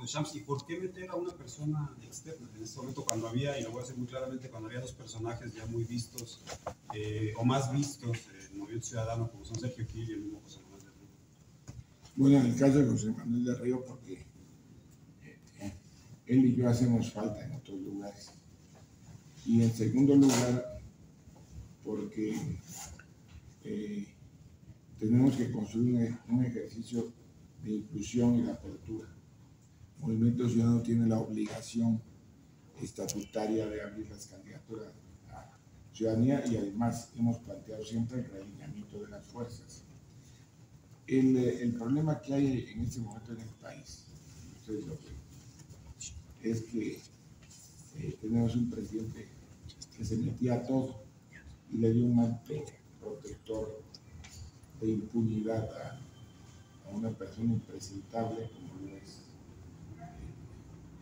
de Shams. ¿Y por qué meter a una persona externa en este momento cuando había, y lo voy a decir muy claramente, cuando había dos personajes ya muy vistos o más vistos en el movimiento ciudadano, como son Sergio Gil y el mismo José Manuel del Río? Bueno, en el caso de José Manuel del Río, porque él y yo hacemos falta en otros lugares. Y en segundo lugar, porque tenemos que construir un ejercicio de inclusión y de apertura. El Movimiento Ciudadano tiene la obligación estatutaria de abrir las candidaturas a ciudadanía y además hemos planteado siempre el realineamiento de las fuerzas. El problema que hay en este momento en el país, ustedes lo ven, es que tenemos un presidente que se metía a todo y le dio un manto protector de impunidad a una persona impresentable como lo es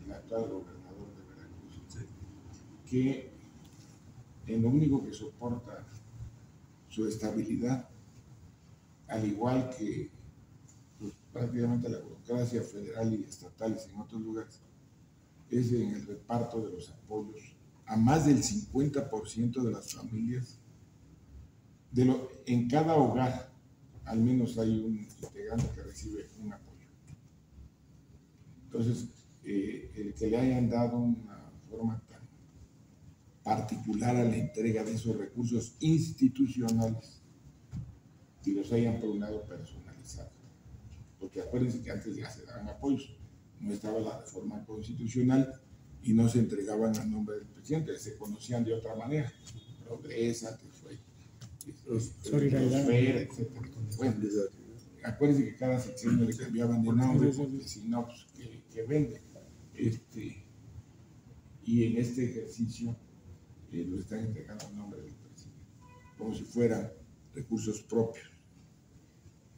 el actual gobernador de Veracruz, que en lo único que soporta su estabilidad, al igual que pues, prácticamente la burocracia federal y estatales en otros lugares, es en el reparto de los apoyos a más del 50% de las familias. En cada hogar al menos hay un integrante que recibe un apoyo. Entonces, el que le hayan dado una forma tan particular a la entrega de esos recursos institucionales y los hayan por un lado personalizado, porque acuérdense que antes ya se daban apoyos, no estaba la reforma constitucional y no se entregaban a nombre del presidente, se conocían de otra manera, Progresa, que fue Solidaridad, etc. Bueno, acuérdense que cada sección le cambiaban de nombre, porque si no, pues que vende. Y en este ejercicio lo están entregando a nombre del presidente, como si fueran recursos propios.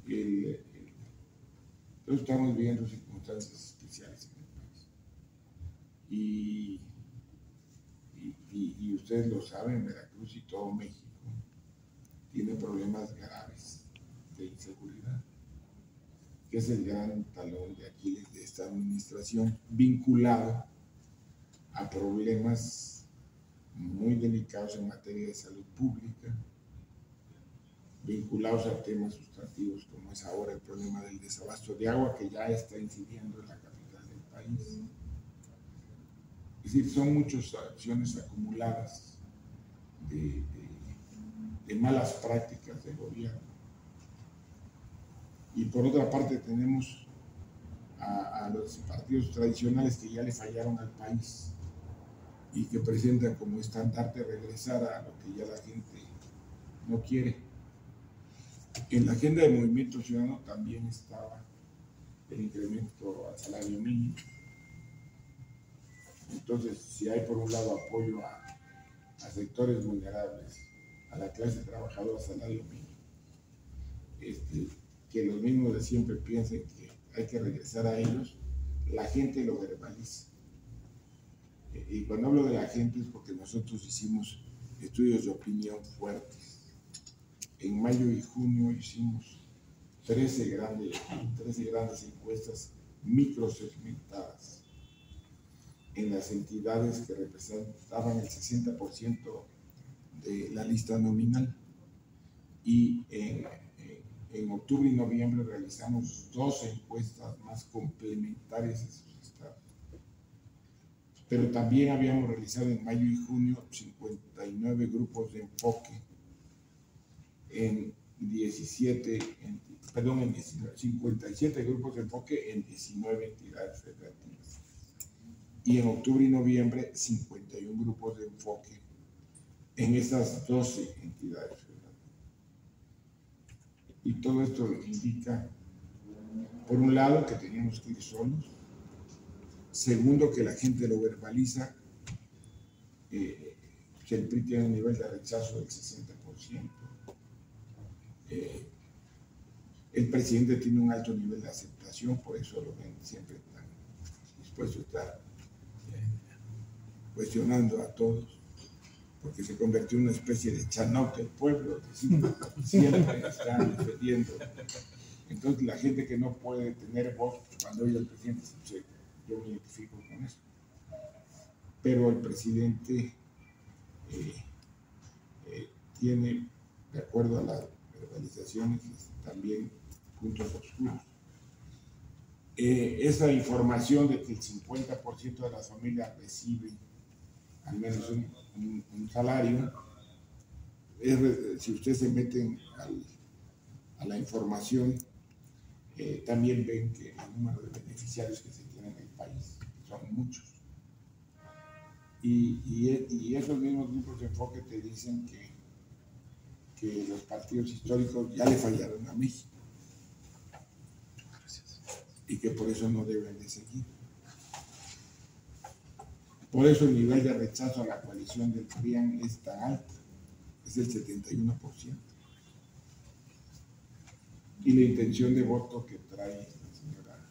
Entonces estamos viviendo circunstancias especiales en el país. Y ustedes lo saben, Veracruz y todo México tiene problemas graves de inseguridad, que es el gran talón de Aquiles de esta administración, vinculado a problemas muy delicados en materia de salud pública, vinculados a temas sustantivos como es ahora el problema del desabasto de agua, que ya está incidiendo en la capital del país. Es decir, son muchas acciones acumuladas de malas prácticas del gobierno. Y por otra parte tenemos a los partidos tradicionales que ya le fallaron al país y que presentan como estandarte regresar a lo que ya la gente no quiere. En la agenda del Movimiento Ciudadano también estaba el incremento al salario mínimo. Entonces, si hay por un lado apoyo a sectores vulnerables, a la clase trabajadora, salario mínimo, que los mismos de siempre piensen que hay que regresar a ellos, la gente lo verbaliza. Y cuando hablo de la gente es porque nosotros hicimos estudios de opinión fuertes. En mayo y junio hicimos 13 grandes encuestas microsegmentadas en las entidades que representaban el 60% de la lista nominal. Y en octubre y noviembre realizamos 2 encuestas más complementarias a esos estados. Pero también habíamos realizado en mayo y junio 59 grupos de enfoque en 57 grupos de enfoque en 19 entidades federativas. Y en octubre y noviembre 51 grupos de enfoque en esas 12 entidades federativas. Y todo esto indica, por un lado, que teníamos que ir solos. Segundo, que la gente lo verbaliza, que el PRI tiene un nivel de rechazo del 60%. El presidente tiene un alto nivel de aceptación, por eso lo ven siempre tan dispuesto a estar cuestionando a todos, porque se convirtió en una especie de Chanaut del pueblo, siempre están defendiendo. Entonces la gente que no puede tener voz, cuando oye al presidente, se yo me identifico con eso. Pero el presidente tiene, de acuerdo a las verbalizaciones, también puntos oscuros. Esa información de que el 50% de las familias reciben al menos un salario, si ustedes se meten a la información, también ven que el número de beneficiarios que se tiene en el país son muchos. Y esos mismos grupos de enfoque te dicen que los partidos históricos ya le fallaron a México y que por eso no deben de seguir. Por eso el nivel de rechazo a la coalición del PRIAN es tan alto, es el 71%. Y la intención de voto que trae la señora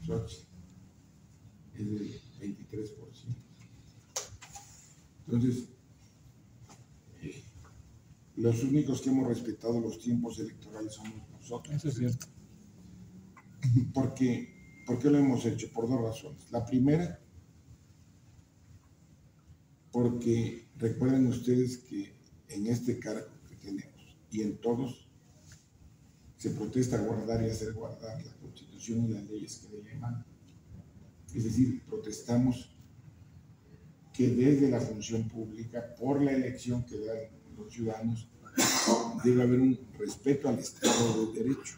Xochitl es del 23%. Entonces, los únicos que hemos respetado los tiempos electorales somos nosotros. Eso es cierto. ¿Por qué lo hemos hecho? Por dos razones. La primera, porque recuerden ustedes que en este cargo que tenemos y en todos se protesta guardar y hacer guardar la Constitución y las leyes que de ella emanan. Es decir, protestamos que desde la función pública, por la elección que dan los ciudadanos, debe haber un respeto al Estado de Derecho.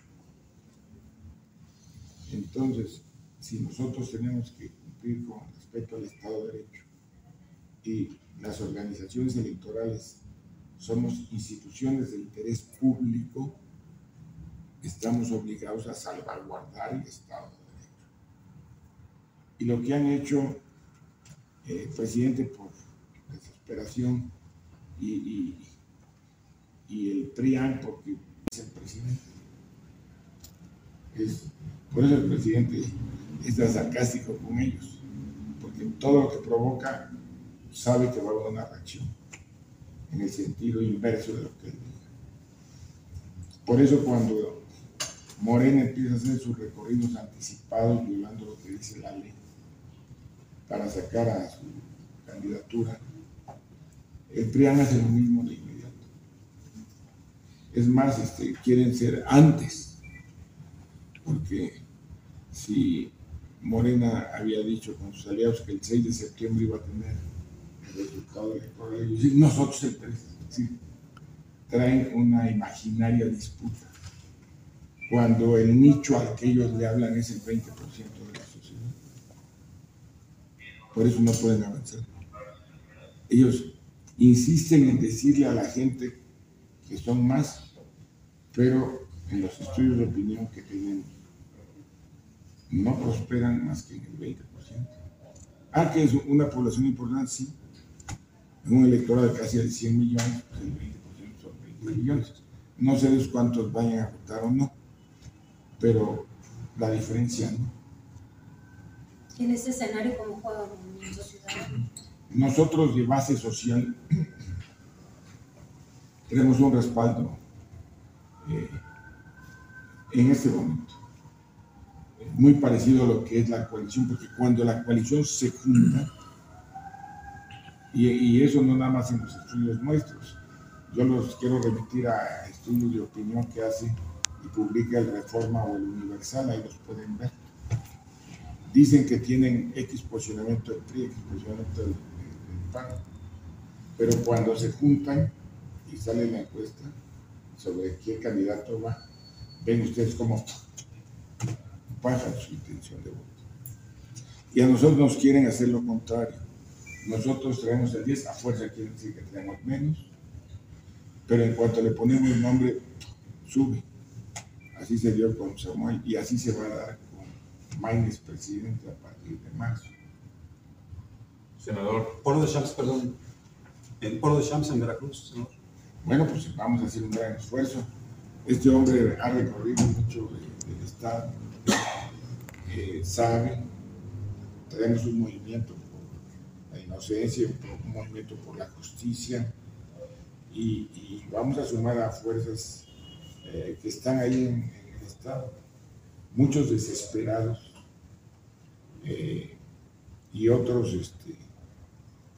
Entonces, si nosotros tenemos que cumplir con el respeto al Estado de Derecho y las organizaciones electorales somos instituciones de interés público, estamos obligados a salvaguardar el Estado de Derecho. Y lo que han hecho el presidente por desesperación y el PRIAN porque es el presidente. Por eso el presidente está sarcástico con ellos, porque todo lo que provoca sabe que va a haber una reacción en el sentido inverso de lo que él diga. Por eso cuando Morena empieza a hacer sus recorridos anticipados violando lo que dice la ley para sacar a su candidatura, el PRIAN hace lo mismo de inmediato. Es más, quieren ser antes, porque si Morena había dicho con sus aliados que el 6 de septiembre iba a tener el resultado electoral, y nosotros el 3, ¿sí? Traen una imaginaria disputa, cuando el nicho al que ellos le hablan es el 20% de la sociedad. Por eso no pueden avanzar. Ellos insisten en decirle a la gente que son más, pero en los estudios de opinión que tenemos no prosperan más que en el 20%. Que es una población importante, sí. En un electorado de casi de 100 millones, pues el 20% son 20 millones. No sé de cuántos vayan a votar o no, pero la diferencia no. En este escenario, ¿cómo juega el Movimiento Ciudadano? Nosotros de base social tenemos un respaldo en este momento, muy parecido a lo que es la coalición, porque cuando la coalición se junta, y eso no nada más en los estudios nuestros, yo los quiero remitir a estudios de opinión que hace y publica el Reforma o el Universal, ahí los pueden ver. Dicen que tienen X posicionamiento del PRI, X posicionamiento del PAN, pero cuando se juntan y sale la encuesta sobre qué candidato va, ven ustedes cómo bajan su intención de voto. Y a nosotros nos quieren hacer lo contrario. Nosotros traemos el 10, a fuerza quieren decir que tenemos menos, pero en cuanto le ponemos el nombre, sube. Así se dio con Samuel y así se va a dar con Maynes presidente a partir de marzo. Senador. Polo de Champs, perdón. El Polo de Champs en Veracruz, senador. Bueno, pues vamos a hacer un gran esfuerzo. Este hombre ha recorrido mucho del Estado, sabe, tenemos un movimiento por la inocencia, un movimiento por la justicia y vamos a sumar a fuerzas que están ahí en el Estado, muchos desesperados y otros,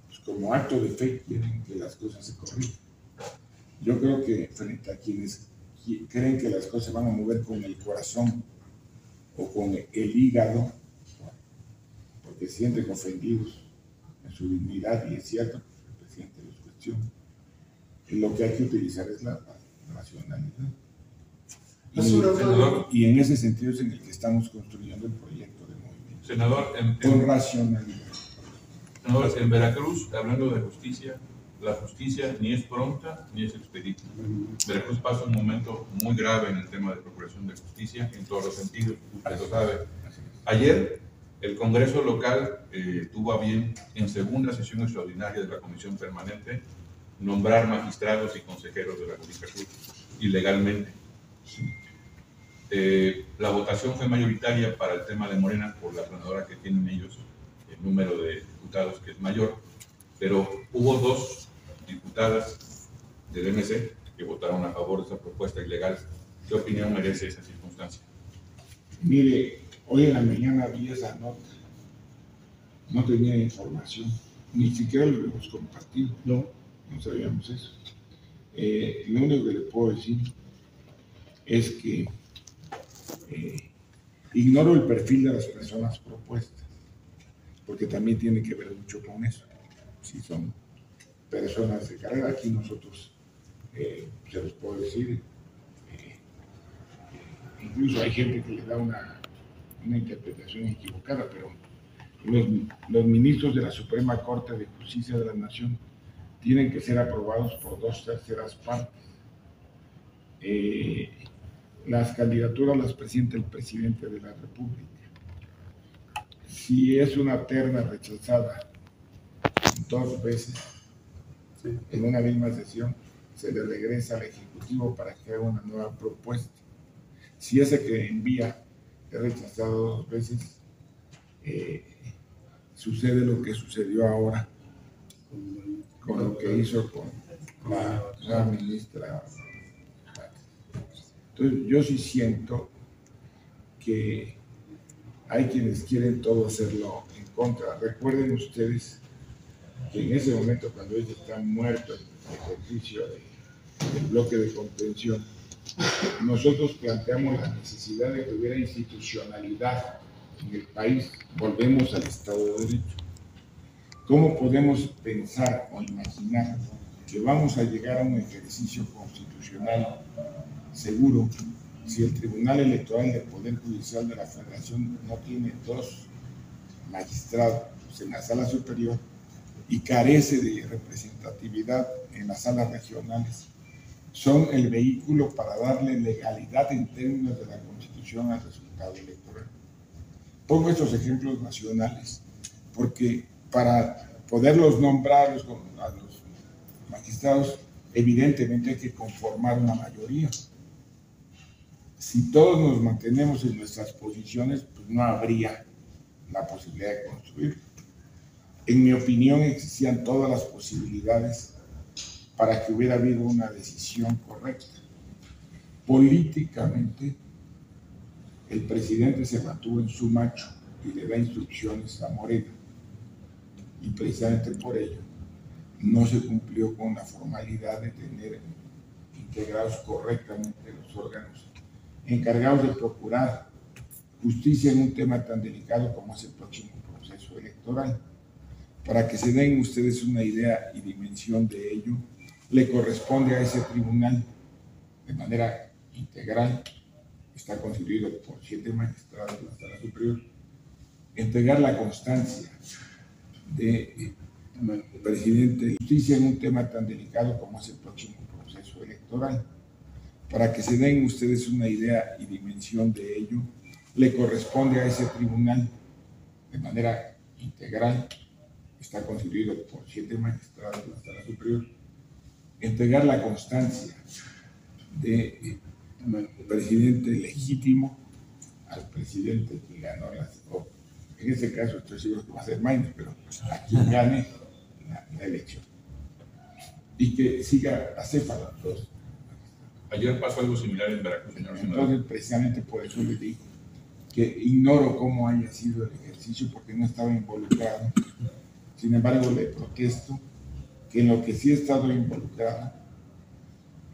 pues como acto de fe, quieren que las cosas se corrijan. Yo creo que frente a quienes creen que las cosas se van a mover con el corazón o con el hígado, porque se sienten ofendidos en su dignidad, y es cierto, el presidente los cuestiona, lo que hay que utilizar es la racionalidad. Y en ese sentido es en el que estamos construyendo el proyecto de movimiento. Senador, con racionalidad. Senador, en Veracruz, hablando de justicia, la justicia ni es pronta ni es expedita. Veracruz pasa un momento muy grave en el tema de procuración de justicia en todos los sentidos, usted lo sabe. Ayer el Congreso local tuvo a bien, en segunda sesión extraordinaria de la Comisión Permanente, nombrar magistrados y consejeros de la Judicatura ilegalmente. La votación fue mayoritaria para el tema de Morena por la planadora que tienen ellos, el número de diputados que es mayor, pero hubo 2 diputadas del MC que votaron a favor de esa propuesta ilegal. ¿Qué opinión merece esa circunstancia? Mire, hoy en la mañana vi esa nota, no tenía información, ni siquiera lo hemos compartido, no sabíamos eso. Lo único que le puedo decir es que ignoro el perfil de las personas propuestas, porque también tiene que ver mucho con eso. Si son personas de carrera, aquí nosotros, se los puedo decir, incluso hay gente que le da una interpretación equivocada, pero los ministros de la Suprema Corte de Justicia de la Nación tienen que ser aprobados por 2/3 partes. Las candidaturas las presenta el presidente de la República. Si es una terna rechazada 2 veces en una misma sesión, se le regresa al Ejecutivo para que haga una nueva propuesta. Si ese que envía es rechazado 2 veces, sucede lo que sucedió ahora con lo que hizo con la ministra. Entonces, yo sí siento que hay quienes quieren todo hacerlo en contra. Recuerden ustedes que en ese momento, cuando ellos están muertos en el ejercicio del bloque de contención, nosotros planteamos la necesidad de que hubiera institucionalidad en el país. Volvemos al Estado de Derecho. ¿Cómo podemos pensar o imaginar que vamos a llegar a un ejercicio constitucional seguro si el Tribunal Electoral del Poder Judicial de la Federación no tiene 2 magistrados en la sala superior y carece de representatividad en las salas regionales? Son el vehículo para darle legalidad en términos de la Constitución al resultado electoral. Pongo estos ejemplos nacionales porque para poderlos nombrar a los magistrados, evidentemente hay que conformar una mayoría. Si todos nos mantenemos en nuestras posiciones, pues no habría la posibilidad de construir. En mi opinión, existían todas las posibilidades para que hubiera habido una decisión correcta. Políticamente, el presidente se mantuvo en su macho y le da instrucciones a Morena. Y precisamente por ello no se cumplió con la formalidad de tener integrados correctamente los órganos encargados de procurar justicia en un tema tan delicado como es el próximo proceso electoral. Para que se den ustedes una idea y dimensión de ello, le corresponde a ese tribunal de manera integral, está constituido por 7 magistrados de la Sala Superior, entregar la constancia de presidente de justicia en un tema tan delicado como es el próximo proceso electoral. Para que se den ustedes una idea y dimensión de ello, le corresponde a ese tribunal de manera integral, está constituido por 7 magistrados de la Sala Superior, entregar la constancia de presidente legítimo al presidente que ganó en este caso estoy seguro que va a ser Maynard, pero a quien gane la elección y que siga acéfalo a todos. Ayer pasó algo similar en Veracruz, señor senador. Entonces, precisamente por eso les digo, que ignoro cómo haya sido el ejercicio porque no estaba involucrado. Sin embargo, le protesto que en lo que sí he estado involucrado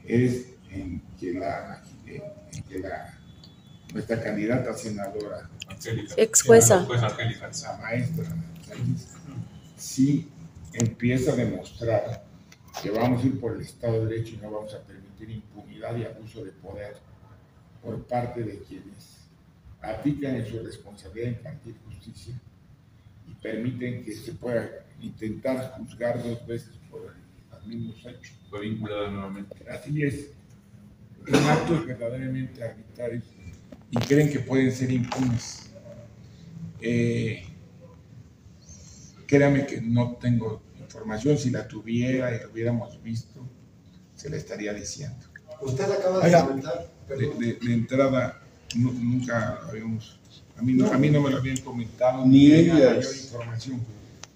es en que nuestra candidata senadora, ex jueza, la maestra Sánchez, sí empieza a demostrar que vamos a ir por el Estado de Derecho y no vamos a permitir impunidad y abuso de poder por parte de quienes aplican en su responsabilidad de impartir justicia y permiten que se pueda intentar juzgar 2 veces por los mismos hechos. Fue vinculada nuevamente. Así es, en actos verdaderamente arbitrarios y creen que pueden ser impunes. Créame que no tengo información, si la tuviera y lo hubiéramos visto, se la estaría diciendo. Usted acaba de comentar, de entrada, nunca habíamos, a mí no me lo habían comentado, ni tenía ellas. mayor información,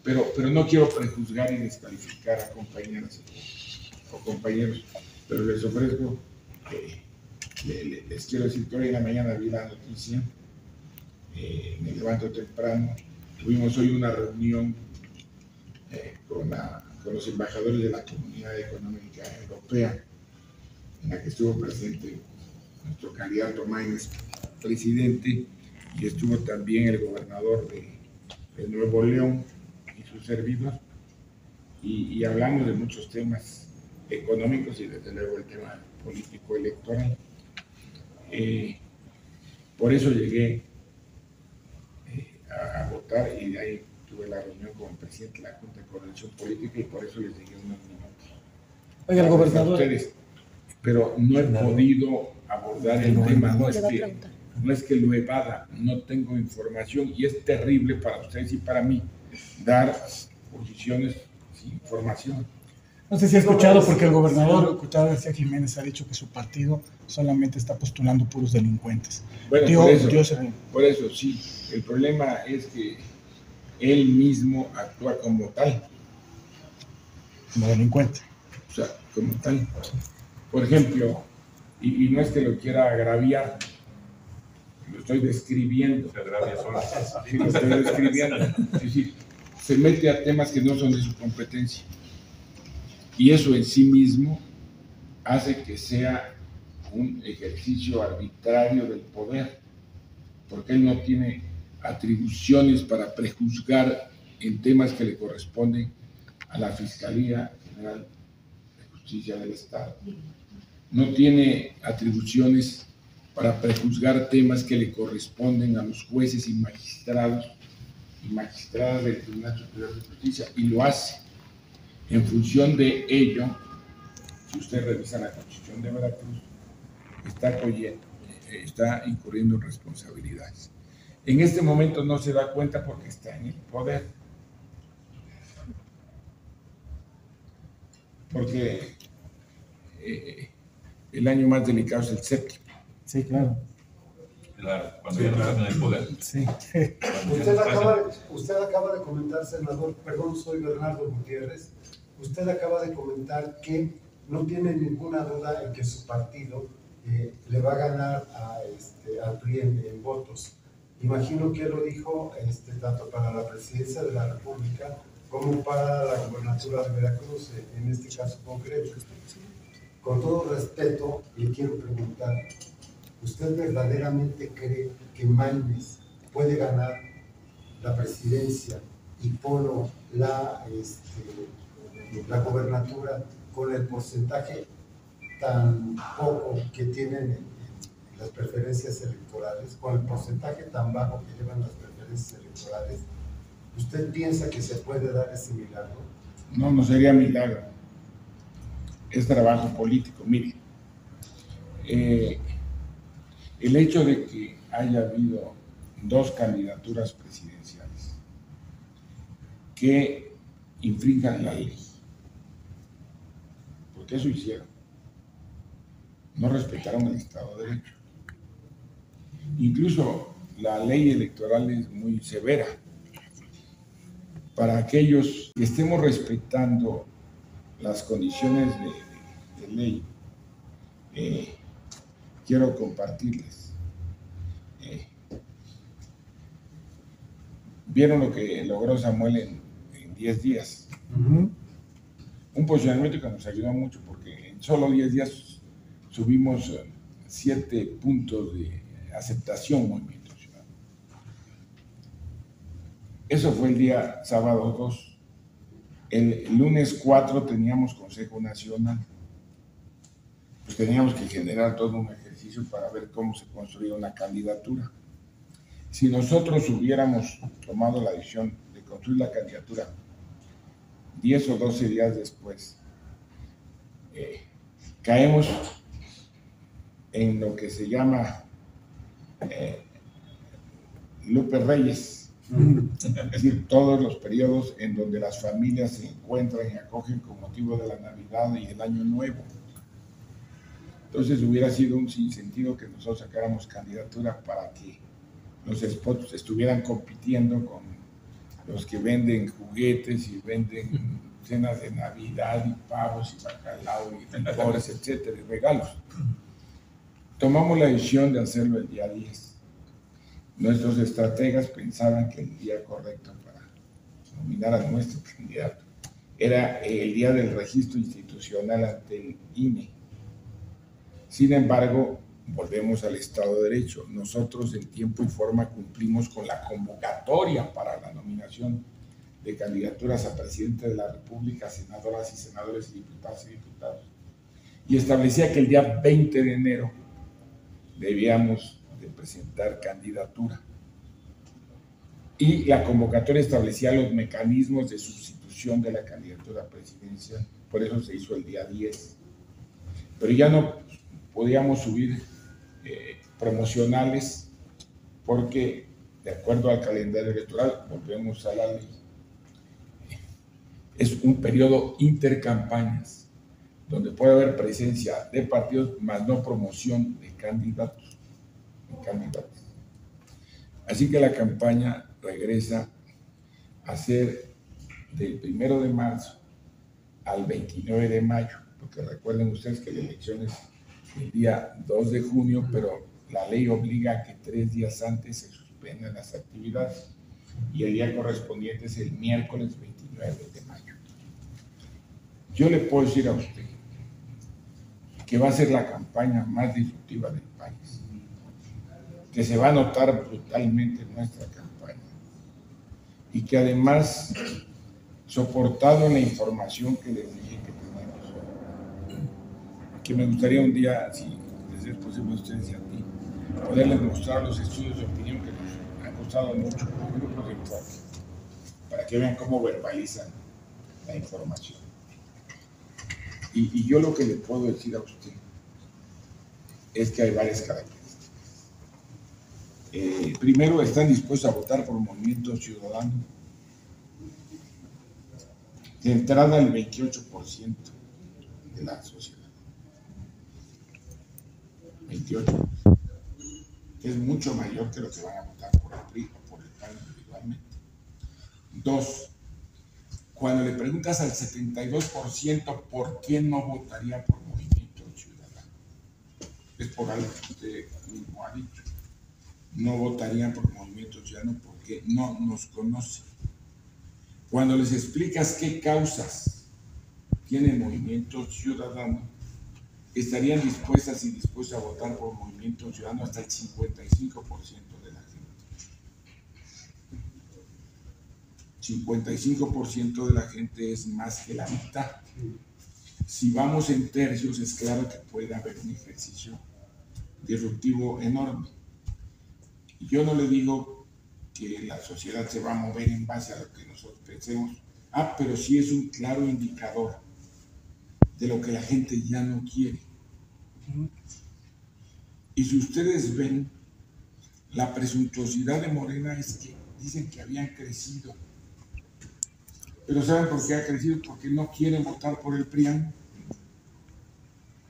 pero no quiero prejuzgar y descalificar a compañeras o compañeros, pero les ofrezco, les quiero decir que hoy en la mañana vi la noticia, me levanto temprano, tuvimos hoy una reunión con los embajadores de la Comunidad Económica Europea, en la que estuvo presente nuestro candidato Maínez, presidente, y estuvo también el gobernador de Nuevo León y su servidor, y hablamos de muchos temas económicos y desde luego el tema político electoral. Por eso llegué a votar y de ahí tuve la reunión con el presidente de la Junta de Coordinación Política y por eso les llegué unos minutos. Oiga, el gobernador. Ustedes, pero no he podido abordar el tema, no es que lo evada, no tengo información y es terrible para ustedes y para mí dar posiciones sin información. No sé si ha escuchado, porque el gobernador Cuitlava García Jiménez ha dicho que su partido solamente está postulando puros delincuentes. Bueno, por eso sí, el problema es que él mismo actúa como tal. Como delincuente. O sea, como tal. Por ejemplo, y no es que lo quiera agraviar, lo estoy describiendo. Se agravia solo. Sí, lo estoy describiendo. Sí, se mete a temas que no son de su competencia. Y eso en sí mismo hace que sea un ejercicio arbitrario del poder, porque él no tiene atribuciones para prejuzgar en temas que le corresponden a la Fiscalía General de Justicia del Estado. No tiene atribuciones para prejuzgar temas que le corresponden a los jueces y magistrados y magistradas del Tribunal Superior de Justicia, y lo hace. En función de ello, si usted revisa la Constitución de Veracruz, está incurriendo en responsabilidades. En este momento no se da cuenta porque está en el poder. Porque el año más delicado es el 7º. Sí, claro. Claro, cuando ya no estás en el poder. Sí. Usted acaba de comentar, senador, perdón, soy Bernardo Gutiérrez. Usted acaba de comentar que no tiene ninguna duda en que su partido le va a ganar al PRI en votos. Imagino que lo dijo tanto para la presidencia de la República como para la gobernatura de Veracruz, en este caso concreto. Con todo respeto, le quiero preguntar, ¿usted verdaderamente cree que Maínez puede ganar la presidencia y Polo la gobernatura con el porcentaje tan poco que tienen en las preferencias electorales, con el porcentaje tan bajo que llevan las preferencias electorales? ¿Usted piensa que se puede dar ese milagro? No sería milagro. Es trabajo político. Mire, el hecho de que haya habido 2 candidaturas presidenciales que infrinjan la ley, porque eso hicieron, no respetaron el Estado de Derecho. Incluso la ley electoral es muy severa. Para aquellos que estemos respetando las condiciones de ley, quiero compartirles. vieron lo que logró Samuel en 10 días. Un posicionamiento que nos ayudó mucho porque en solo 10 días subimos 7 puntos de aceptación Movimiento Ciudadano. Eso fue el día sábado 2. El lunes 4 teníamos Consejo Nacional. Pues teníamos que generar todo un ejercicio para ver cómo se construía una candidatura. Si nosotros hubiéramos tomado la decisión de construir la candidatura 10 o 12 días después, caemos en lo que se llama Lupe Reyes, es decir, todos los periodos en donde las familias se encuentran y acogen con motivo de la Navidad y el Año Nuevo. Entonces hubiera sido un sinsentido que nosotros sacáramos candidatura para que los spots estuvieran compitiendo con los que venden juguetes y venden cenas de Navidad y pavos y bacalao y licores, etcétera, y regalos. Tomamos la decisión de hacerlo el día 10. Nuestros estrategas pensaban que el día correcto para nominar a nuestro candidato era el día del registro institucional ante el INE. Sin embargo, volvemos al Estado de Derecho. Nosotros en tiempo y forma cumplimos con la convocatoria para la nominación de candidaturas a presidente de la República, senadoras y senadores y diputados y diputados. Y establecía que el día 20 de enero debíamos de presentar candidatura. Y la convocatoria establecía los mecanismos de sustitución de la candidatura presidencial. Por eso se hizo el día 10. Pero ya no podíamos subir promocionales porque, de acuerdo al calendario electoral, volvemos a la ley. Es un periodo intercampañas, donde puede haber presencia de partidos, más no promoción de candidatos. Así que la campaña regresa a ser del 1 de marzo al 29 de mayo, porque recuerden ustedes que la elección es el día 2 de junio, pero la ley obliga a que 3 días antes se suspendan las actividades y el día correspondiente es el miércoles 29 de mayo. Yo le puedo decir a usted que va a ser la campaña más disruptiva del país, que se va a notar brutalmente en nuestra campaña y que además, soportado en la información que les dije que tenemos, que me gustaría un día, si les es posible a ustedes y a ti, poderles mostrar los estudios de opinión que nos han costado mucho, grupos de enfoque, para que vean cómo verbalizan la información. Y yo lo que le puedo decir a usted es que hay varias características. Primero, están dispuestos a votar por Movimiento Ciudadano. De entrada, el 28% de la sociedad. 28%. Que es mucho mayor que lo que van a votar por el PRI o por el PAN individualmente. 2. Cuando le preguntas al 72% por qué no votaría por Movimiento Ciudadano, es por algo que usted mismo ha dicho. No votarían por Movimiento Ciudadano porque no nos conocen. Cuando les explicas qué causas tiene Movimiento Ciudadano, estarían dispuestas y dispuestos a votar por Movimiento Ciudadano hasta el 55% de la gente. 55% de la gente es más que la mitad. Si vamos en tercios, es claro que puede haber un ejercicio disruptivo enorme. Yo no le digo que la sociedad se va a mover en base a lo que nosotros pensemos, pero sí es un claro indicador de lo que la gente ya no quiere. Y si ustedes ven, la presuntuosidad de Morena es que dicen que habían crecido. Pero ¿saben por qué ha crecido? Porque no quieren votar por el PRIAN.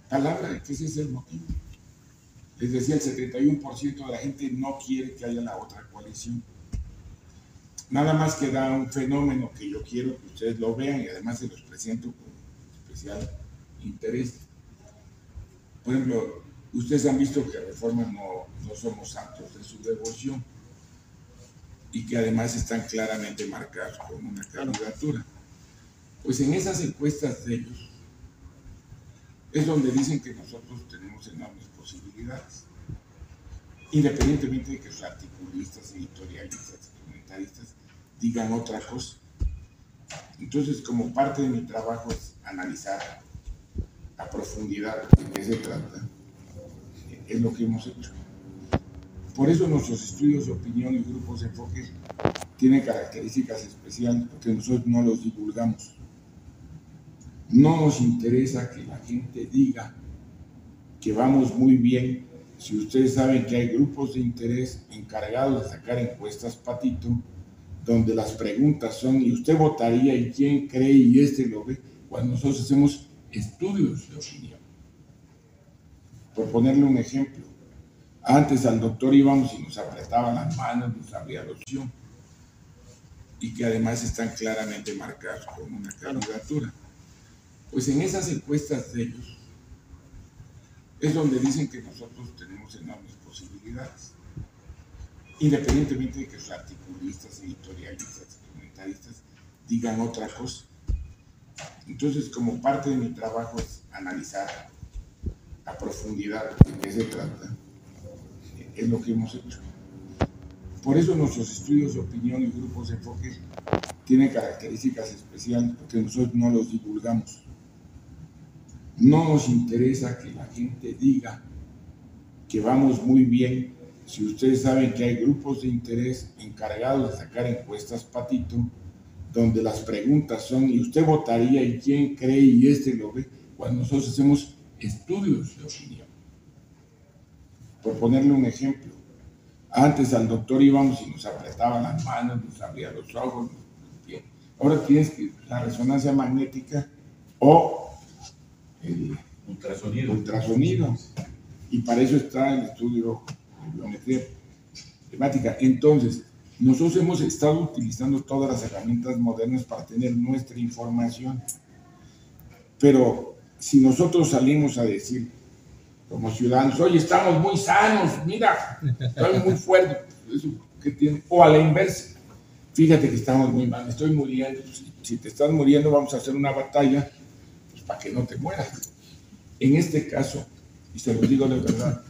Palabra de que ese es el motivo. Les decía, el 71% de la gente no quiere que haya la otra coalición. Nada más que da un fenómeno que yo quiero que ustedes lo vean y además se los presento con especial interés. Por ejemplo, ustedes han visto que Reforma no somos santos de su devoción. y que además están claramente marcados con una candidatura. Pues en esas encuestas de ellos es donde dicen que nosotros tenemos enormes posibilidades, independientemente de que los articulistas, editorialistas, comentaristas digan otra cosa. Entonces, como parte de mi trabajo es analizar a profundidad de qué se trata, es lo que hemos hecho. Por eso nuestros estudios de opinión y grupos de enfoque tienen características especiales, porque nosotros no los divulgamos. No nos interesa que la gente diga que vamos muy bien si ustedes saben que hay grupos de interés encargados de sacar encuestas patito, donde las preguntas son, ¿y usted votaría? ¿Y quién cree? ¿Y este lo ve? Cuando nosotros hacemos estudios de opinión. Por ponerle un ejemplo, antes al doctor íbamos y nos apretaban las manos, nos abría la opción, y que además están claramente marcados con una candidatura. Pues en esas encuestas de ellos es donde dicen que nosotros tenemos enormes posibilidades, independientemente de que los articulistas, editorialistas, comentaristas digan otra cosa. Entonces, como parte de mi trabajo es analizar a profundidad de qué se trata, es lo que hemos hecho. Por eso nuestros estudios de opinión y grupos de enfoque tienen características especiales, porque nosotros no los divulgamos. No nos interesa que la gente diga que vamos muy bien si ustedes saben que hay grupos de interés encargados de sacar encuestas patito, donde las preguntas son, ¿y usted votaría? ¿Y quién cree? ¿Y este lo ve? Cuando nosotros hacemos estudios de opinión. Por ponerle un ejemplo, antes al doctor íbamos y nos apretaban las manos, nos abría los ojos, bien. Ahora tienes que la resonancia magnética o el ultrasonido, y para eso está el estudio de biometría temática. Entonces, nosotros hemos estado utilizando todas las herramientas modernas para tener nuestra información, pero si nosotros salimos a decir como ciudadanos, oye, estamos muy sanos, mira, estamos muy fuertes, eso que tiene, o a la inversa, fíjate que estamos muy mal, estoy muriendo, si te estás muriendo vamos a hacer una batalla, pues para que no te mueras. En este caso, y se los digo de verdad,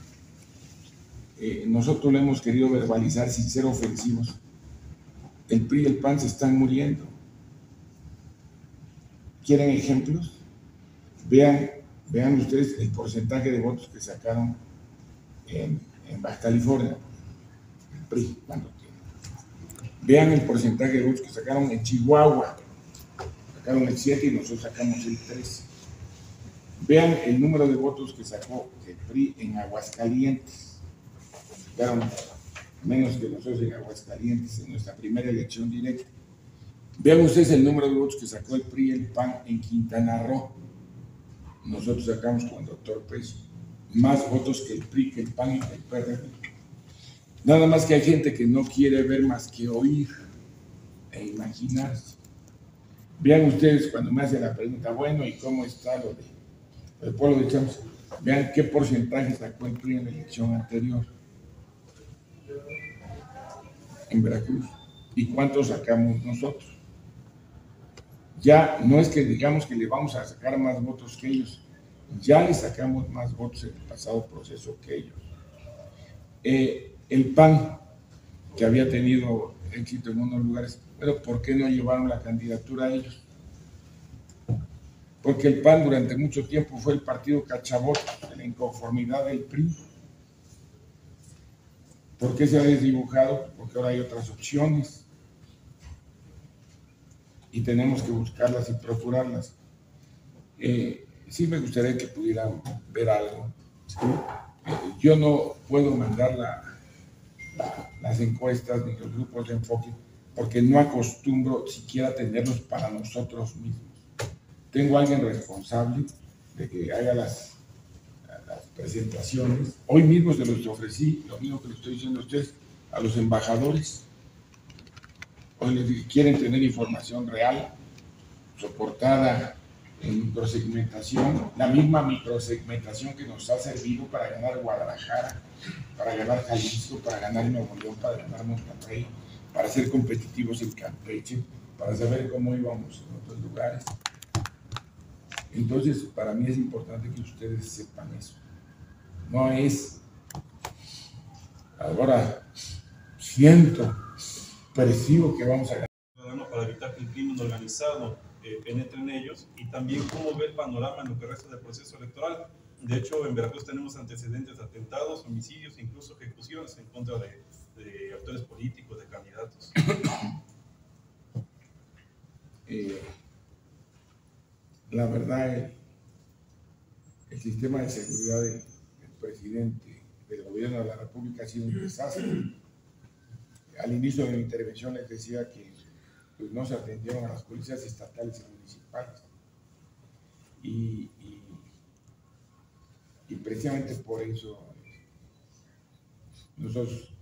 nosotros lo hemos querido verbalizar sin ser ofensivos, el PRI y el PAN se están muriendo. ¿Quieren ejemplos? Vean ustedes el porcentaje de votos que sacaron en Baja California, el PRI, cuando tiene. Vean el porcentaje de votos que sacaron en Chihuahua, sacaron el 7 y nosotros sacamos el 3. Vean el número de votos que sacó el PRI en Aguascalientes, sacaron menos que nosotros en Aguascalientes en nuestra primera elección directa. Vean ustedes el número de votos que sacó el PRI y el PAN en Quintana Roo. Nosotros sacamos con el doctor Pérez más votos que el PRI, que el PAN y que el PRD. Nada más que hay gente que no quiere ver más que oír e imaginarse. Vean ustedes cuando me hacen la pregunta, bueno, ¿y cómo está lo del pueblo de Chamos? Vean qué porcentaje sacó el PRI en la elección anterior en Veracruz y cuánto sacamos nosotros. Ya no es que digamos que le vamos a sacar más votos que ellos, ya le sacamos más votos en el pasado proceso que ellos. El PAN, que había tenido éxito en unos lugares, pero ¿por qué no llevaron la candidatura a ellos? Porque el PAN durante mucho tiempo fue el partido cachaboto de la inconformidad del PRI. ¿Por qué se ha desdibujado? Porque ahora hay otras opciones y tenemos que buscarlas y procurarlas. Sí me gustaría que pudieran ver algo. ¿Sí? Yo no puedo mandar las encuestas ni los grupos de enfoque porque no acostumbro siquiera a tenerlos para nosotros mismos. Tengo a alguien responsable de que haga las presentaciones. Hoy mismo se los ofrecí, lo mismo que le estoy diciendo a ustedes, a los embajadores. Hoy les dije, quieren tener información real, soportada en microsegmentación, la misma microsegmentación que nos ha servido para ganar Guadalajara, para ganar Jalisco, para ganar Nuevo León, para ganar Monterrey, para ser competitivos en Campeche, para saber cómo íbamos en otros lugares. Entonces, para mí es importante que ustedes sepan eso. No es, ahora siento, percibo que vamos a ganar. Para evitar que el crimen organizado penetre en ellos, y también cómo ve el panorama en lo que resta del proceso electoral. De hecho, en Veracruz tenemos antecedentes de atentados, homicidios, incluso ejecuciones en contra de actores políticos, de candidatos. La verdad, el sistema de seguridad del presidente del gobierno de la República ha sido un desastre. Al inicio de mi intervención les decía que pues, no se atendieron a las policías estatales y municipales. Y precisamente por eso nosotros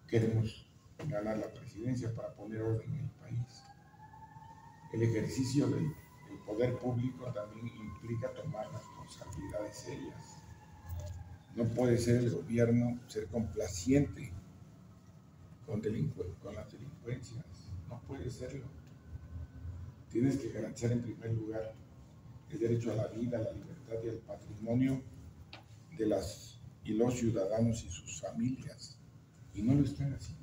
queremos ganar la presidencia para poner orden en el país. El ejercicio del poder público también implica tomar responsabilidades serias. No puede ser el gobierno ser complaciente con las delincuencias. No puede serlo. Tienes que garantizar en primer lugar el derecho a la vida, a la libertad y al patrimonio de las y los ciudadanos y sus familias. Y no lo están haciendo.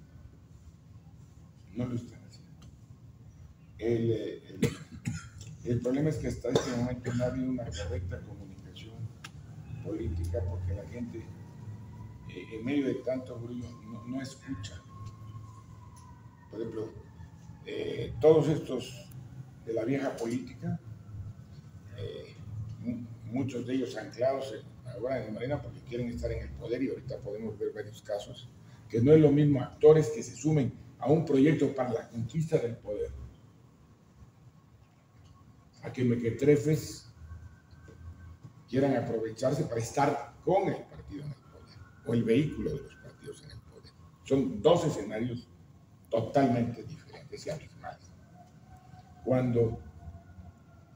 No lo están haciendo. El problema es que hasta este momento no ha habido una correcta comunicación política porque la gente, en medio de tanto ruido, no escucha. Por ejemplo, todos estos de la vieja política, muchos de ellos anclados ahora en Morena porque quieren estar en el poder, y ahorita podemos ver varios casos, que no es lo mismo actores que se sumen a un proyecto para la conquista del poder, a que mequetrefes quieran aprovecharse para estar con el partido en el poder, o el vehículo de los partidos en el poder. Son dos escenarios totalmente diferentes y abismales. Cuando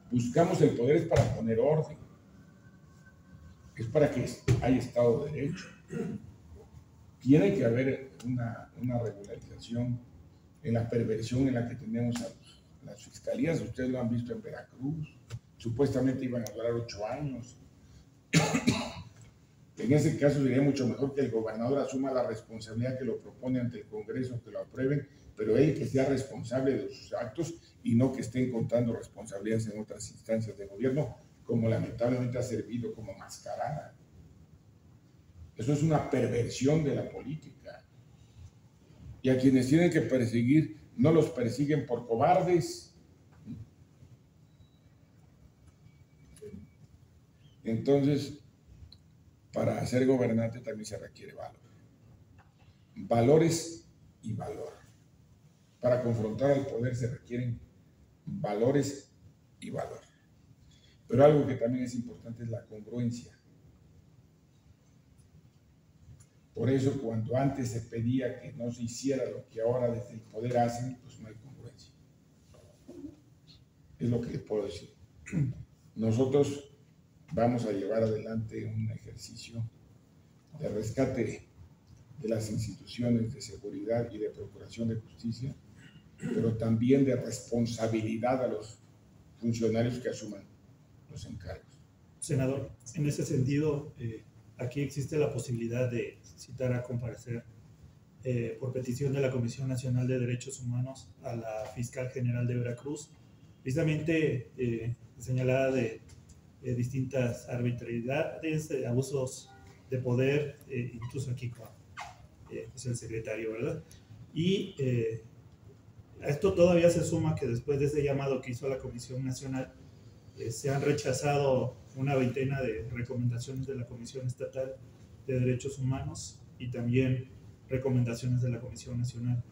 buscamos el poder es para poner orden, es para que haya Estado de Derecho. Tiene que haber una regularización en la perversión en la que tenemos a las fiscalías. Ustedes lo han visto en Veracruz, supuestamente iban a durar 8 años. En ese caso sería mucho mejor que el gobernador asuma la responsabilidad que lo propone ante el Congreso, que lo aprueben, pero él que sea responsable de sus actos y no que estén contando responsabilidades en otras instancias de gobierno, como lamentablemente ha servido como mascarada. Eso es una perversión de la política. Y a quienes tienen que perseguir, no los persiguen por cobardes. Entonces, para ser gobernante también se requiere valor. Valores y valor. Para confrontar al poder se requieren valores y valor. Pero algo que también es importante es la congruencia. Por eso, cuando antes se pedía que no se hiciera lo que ahora desde el poder hacen, pues no hay congruencia. Es lo que les puedo decir. Nosotros vamos a llevar adelante un ejercicio de rescate de las instituciones de seguridad y de procuración de justicia, pero también de responsabilidad a los funcionarios que asuman los encargos. Senador, en ese sentido, aquí existe la posibilidad de citar a comparecer por petición de la Comisión Nacional de Derechos Humanos a la Fiscal General de Veracruz, precisamente señalada de distintas arbitrariedades, abusos de poder, incluso aquí con pues el secretario, ¿verdad? Y a esto todavía se suma que después de ese llamado que hizo la Comisión Nacional, se han rechazado una veintena de recomendaciones de la Comisión Estatal de Derechos Humanos y también recomendaciones de la Comisión Nacional.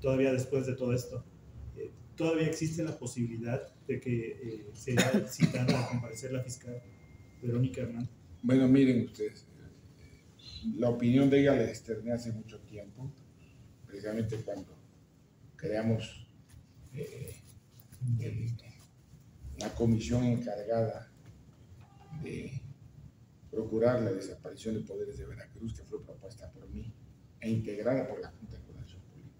Todavía después de todo esto, todavía existe la posibilidad de que sea citada a comparecer la fiscal Verónica Hernández. Bueno, miren ustedes, la opinión de ella la externé hace mucho tiempo, precisamente cuando creamos la comisión encargada de procurar la desaparición de poderes de Veracruz, que fue propuesta por mí e integrada por la Junta de Coordinación Política.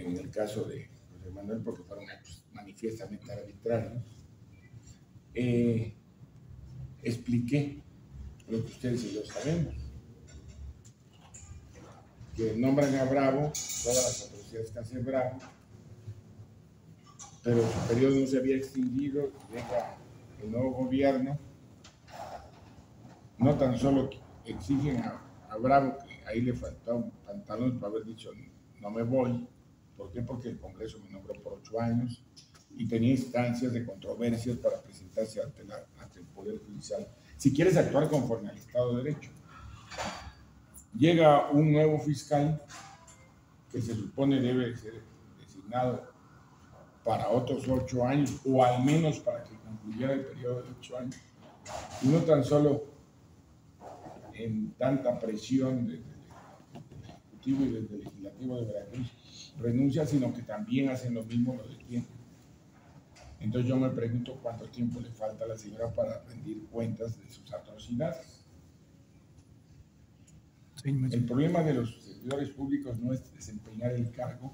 en el caso de José Manuel, porque fueron actos manifiestamente arbitrarios, expliqué lo que ustedes y yo sabemos, que nombran a Bravo, todas las atrocidades que hace Bravo, pero su periodo no se había extinguido, llega el nuevo gobierno, no tan solo exigen a Bravo, que ahí le faltaron pantalones para haber dicho no me voy. ¿Por qué? Porque el Congreso me nombró por 8 años y tenía instancias de controversias para presentarse ante el Poder Judicial. Si quieres actuar conforme al Estado de Derecho. Llega un nuevo fiscal que se supone debe ser designado para otros 8 años, o al menos para que concluyera el periodo de 8 años. Y no tan solo en tanta presión desde el Ejecutivo y desde el Legislativo de Veracruz renuncia, sino que también hacen lo mismo, lo detienen. Entonces yo me pregunto cuánto tiempo le falta a la señora para rendir cuentas de sus atrocidades. El problema de los servidores públicos no es desempeñar el cargo,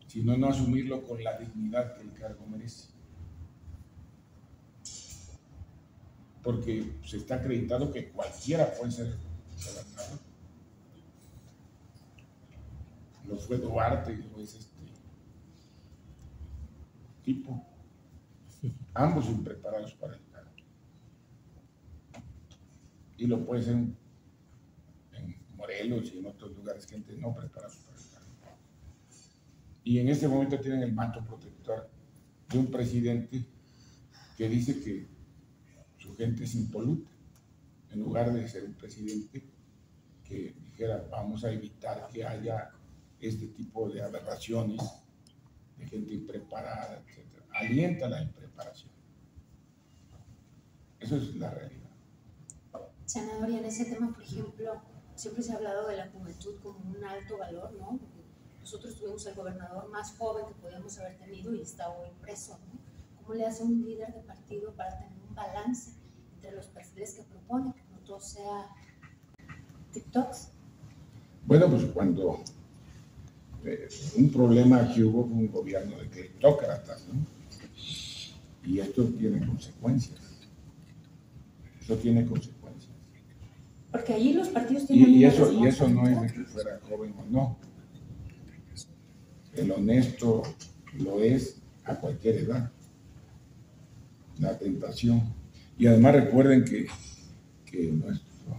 sino no asumirlo con la dignidad que el cargo merece. Porque se está acreditado que cualquiera puede ser gobernador. Lo fue Duarte y lo es este tipo. Ambos impreparados para el cargo. Y lo puede ser en Morelos y en otros lugares, gente no preparada para el cargo. Y en este momento tienen el manto protector de un presidente que dice que su gente es impoluta, en lugar de ser un presidente que dijera vamos a evitar que haya este tipo de aberraciones de gente impreparada, etc. Alienta la impreparación. Eso es la realidad. Senador, y en ese tema, por ejemplo, siempre se ha hablado de la juventud como un alto valor, ¿no? Porque nosotros tuvimos el gobernador más joven que podíamos haber tenido y está hoy preso, ¿no? ¿Cómo le hace un líder de partido para tener un balance entre los perfiles que propone, que no todo sea TikToks? Bueno, pues cuando un problema que hubo con un gobierno de criptócratas, ¿no? Y esto tiene consecuencias. Eso tiene consecuencias. Porque allí los partidos tienen y eso no es de que fuera joven o no. El honesto lo es a cualquier edad. La tentación. Y además recuerden que nuestro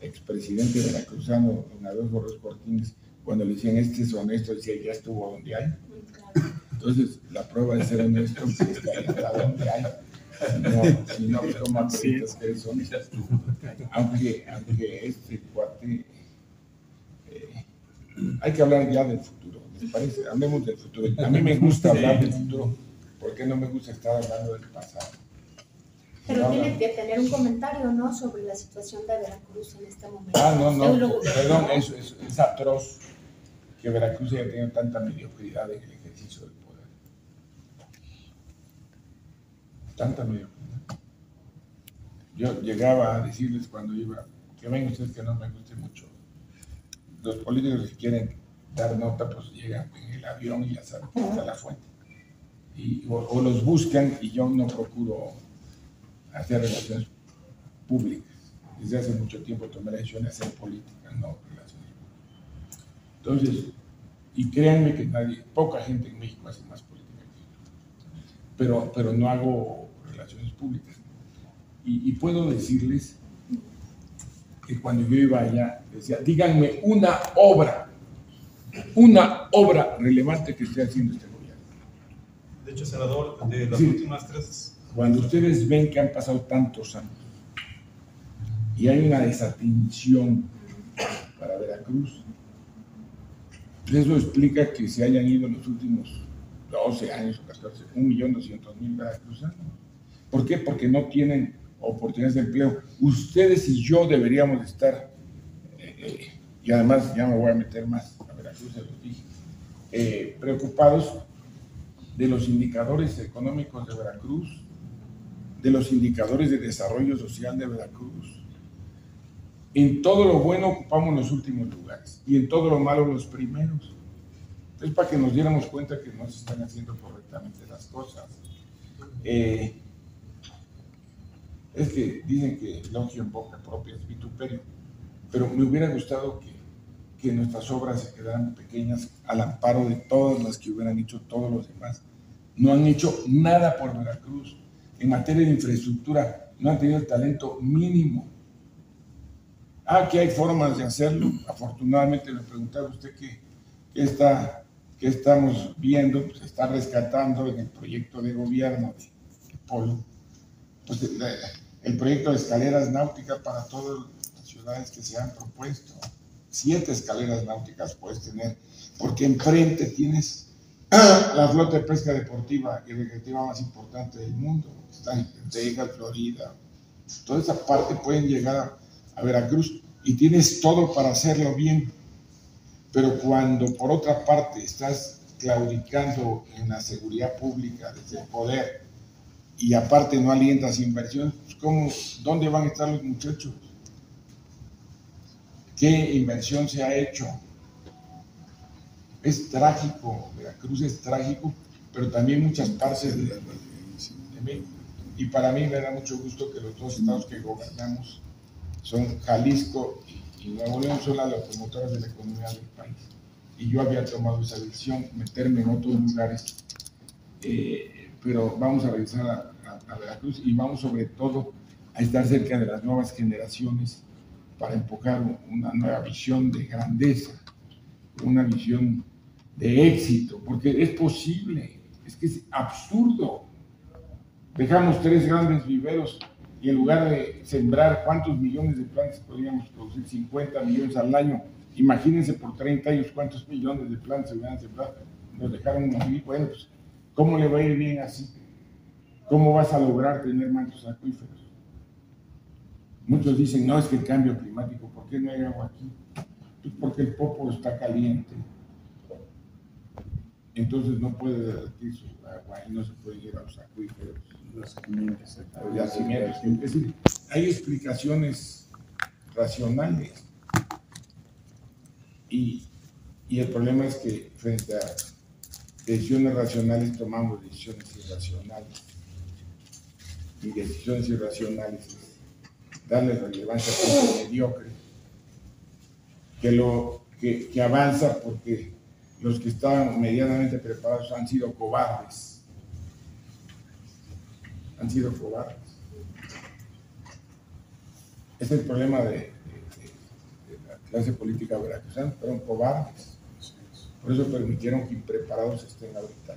expresidente veracruzano, don Adolfo Ros Cortines, cuando le decían este es honesto, decía ya estuvo donde hay. Entonces, la prueba de ser honesto es que está donde hay. Si no, toma cositas que son. Aunque este cuate, hay que hablar ya del futuro, ¿les parece? Hablemos del futuro. A mí me gusta hablar del futuro, porque no me gusta estar hablando del pasado. Pero tiene que tener un comentario, ¿no?, sobre la situación de Veracruz en este momento. No, perdón, es atroz que Veracruz haya tenido tanta mediocridad en el ejercicio del poder. Tanta mediocridad. Yo llegaba a decirles cuando iba, que ven ustedes que no me guste mucho. Los políticos que quieren dar nota, pues llegan en el avión y ya saben que está la fuente. O los buscan y yo no procuro hacer relaciones públicas. Desde hace mucho tiempo tomé la decisión de hacer política, no relaciones públicas. Entonces, y créanme que poca gente en México hace más política que yo. Pero no hago relaciones públicas. Y puedo decirles que cuando yo iba allá, decía, díganme una obra relevante que esté haciendo este gobierno. De hecho, senador, de las últimas 3... Cuando ustedes ven que han pasado tantos años y hay una desatención para Veracruz, eso explica que se hayan ido en los últimos 12 años o 14, 1.200.000 veracruzanos. ¿Por qué? Porque no tienen oportunidades de empleo. Ustedes y yo deberíamos estar, y además ya me voy a meter más a Veracruz, se los dije, preocupados de los indicadores económicos de Veracruz, de los indicadores de desarrollo social de Veracruz. En todo lo bueno ocupamos los últimos lugares y en todo lo malo los primeros. Es para que nos diéramos cuenta que no se están haciendo correctamente las cosas. Es que dicen que elogio en boca propia es vituperio, pero me hubiera gustado que nuestras obras se quedaran pequeñas al amparo de todas las que hubieran hecho todos los demás. No han hecho nada por Veracruz. En materia de infraestructura, no han tenido el talento mínimo. Que hay formas de hacerlo. Afortunadamente, me preguntaba usted qué estamos viendo. Pues está rescatando en el proyecto de gobierno de Polo, pues el proyecto de escaleras náuticas para todas las ciudades que se han propuesto. 7 escaleras náuticas puedes tener, porque enfrente tienes la flota de pesca deportiva y recreativa más importante del mundo. Está en Texas, Florida. Toda esa parte pueden llegar a Veracruz y tienes todo para hacerlo bien. Pero cuando por otra parte estás claudicando en la seguridad pública desde el poder y aparte no alientas inversión, pues ¿dónde van a estar los muchachos? ¿Qué inversión se ha hecho? Es trágico, Veracruz es trágico, pero también muchas partes de México. Y para mí me da mucho gusto que los 2 estados que gobernamos son Jalisco y Nuevo León, son las locomotoras de la economía del país. Y yo había tomado esa decisión, meterme en otros lugares, pero vamos a regresar a Veracruz y vamos sobre todo a estar cerca de las nuevas generaciones para empujar una nueva visión de grandeza, una visión de éxito, porque es posible, es que es absurdo. Dejamos 3 grandes viveros y en lugar de sembrar cuántos millones de plantas podríamos producir, 50 millones al año. Imagínense por 30 años cuántos millones de plantas se hubieran sembrado. Nos dejaron morir. Bueno, pues, ¿cómo le va a ir bien así? ¿Cómo vas a lograr tener mantos acuíferos? Muchos dicen, no, es que el cambio climático, ¿por qué no hay agua aquí? Pues porque el Popolo está caliente. Entonces no puede derretir su agua y no se puede ir a los acuíferos. Los yacimientos. Es decir, hay explicaciones racionales. Y el problema es que frente a decisiones racionales tomamos decisiones irracionales. Y decisiones irracionales es darle relevancia a gente mediocre que avanza porque los que estaban medianamente preparados han sido cobardes. Han sido cobardes. Es el problema de la clase política veracruzana, fueron cobardes. Por eso permitieron que impreparados estén ahorita.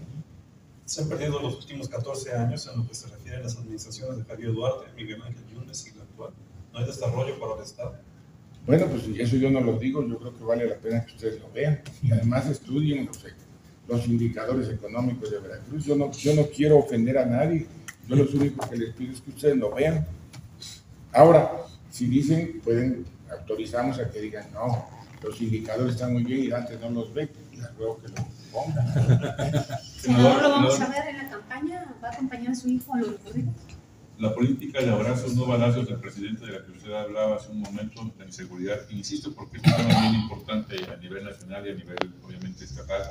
Se han perdido los últimos 14 años en lo que se refiere a las administraciones de Javier Duarte, Miguel Ángel Yunes y la actual. ¿No hay desarrollo para el Estado? Bueno, pues eso yo no lo digo, yo creo que vale la pena que ustedes lo vean y además estudien los indicadores económicos de Veracruz. Yo no quiero ofender a nadie, yo lo único que les pido es que ustedes lo vean. Ahora, si dicen, autorizamos a que digan, no, los indicadores están muy bien y antes no los ve, les ruego que lo pongan. Senador, ¿lo vamos a ver en la campaña? ¿Va a acompañar a su hijo a los recorridos? La política de abrazos, no balazos del presidente, de la que usted hablaba hace un momento, la inseguridad, insisto, porque es un tema bien importante a nivel nacional y a nivel, obviamente, estatal.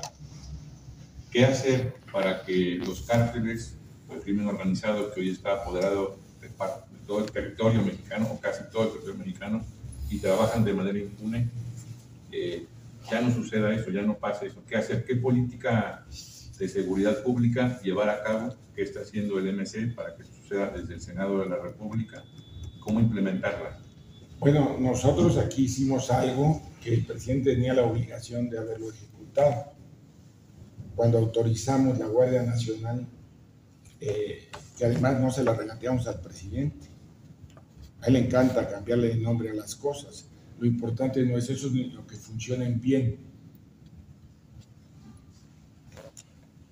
¿Qué hacer para que los cárteles, el crimen organizado que hoy está apoderado de todo el territorio mexicano, o casi todo el territorio mexicano, y trabajan de manera impune, ya no suceda eso, ya no pase eso? ¿Qué hacer? ¿Qué política de seguridad pública llevar a cabo? ¿Qué está haciendo el MC para que suceda desde el Senado de la República? ¿Cómo implementarla? Bueno, nosotros aquí hicimos algo que el presidente tenía la obligación de haberlo ejecutado. Cuando autorizamos la Guardia Nacional, que además no se la regateamos al presidente. A él le encanta cambiarle el nombre a las cosas. Lo importante no es eso, sino que funcionen bien.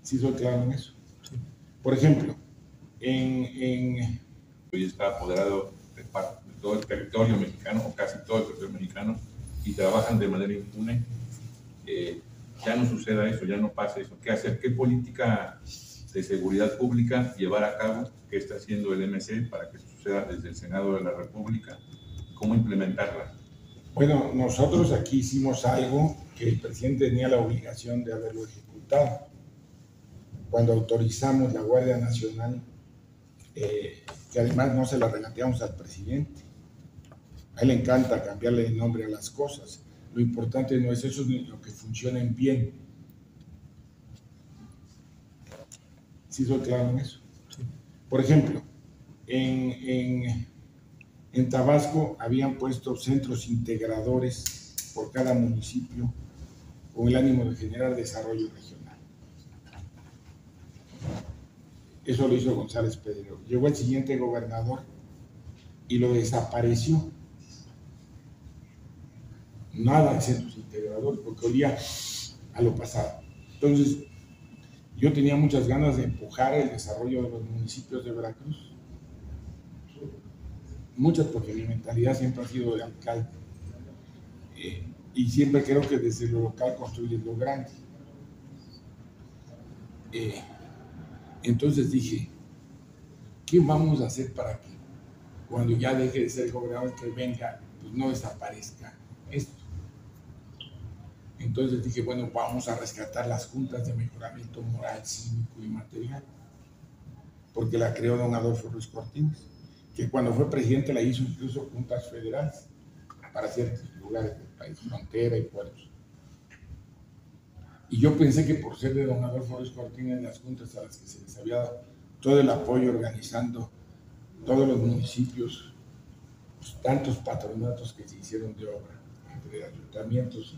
¿Sí soy claro en eso? Sí. Por ejemplo, hoy está apoderado de todo el territorio mexicano, o casi todo el territorio mexicano, y trabajan de manera impune. Ya no suceda eso, ya no pase eso. ¿Qué hacer? ¿Qué política de seguridad pública llevar a cabo? ¿Qué está haciendo el MC para que suceda desde el Senado de la República? ¿Cómo implementarla? Bueno, nosotros aquí hicimos algo que el presidente tenía la obligación de haberlo ejecutado. Cuando autorizamos la Guardia Nacional, que además no se la regateamos al presidente. A él le encanta cambiarle el nombre a las cosas. Lo importante no es eso, sino que funcionen bien. ¿Sí soy claro en eso? Sí. Por ejemplo, en Tabasco habían puesto centros integradores por cada municipio con el ánimo de generar desarrollo regional. Eso lo hizo González Pedrero. Llegó el siguiente gobernador y lo desapareció. Nada de centros integradores porque olía a lo pasado. Entonces, yo tenía muchas ganas de empujar el desarrollo de los municipios de Veracruz. Muchas, porque mi mentalidad siempre ha sido de alcalde. Y siempre creo que desde lo local construyes lo grande. Entonces dije, ¿qué vamos a hacer para que cuando ya deje de ser gobernador que venga, pues no desaparezca esto? Entonces dije, bueno, vamos a rescatar las juntas de mejoramiento moral, cívico y material, porque la creó don Adolfo Ruiz Cortines, que cuando fue presidente la hizo incluso juntas federales para ciertos lugares del país, frontera y pueblos. Y yo pensé que por ser de don Adolfo Ruiz Cortines, las juntas a las que se les había dado todo el apoyo organizando todos los municipios, pues, tantos patronatos que se hicieron de obra entre ayuntamientos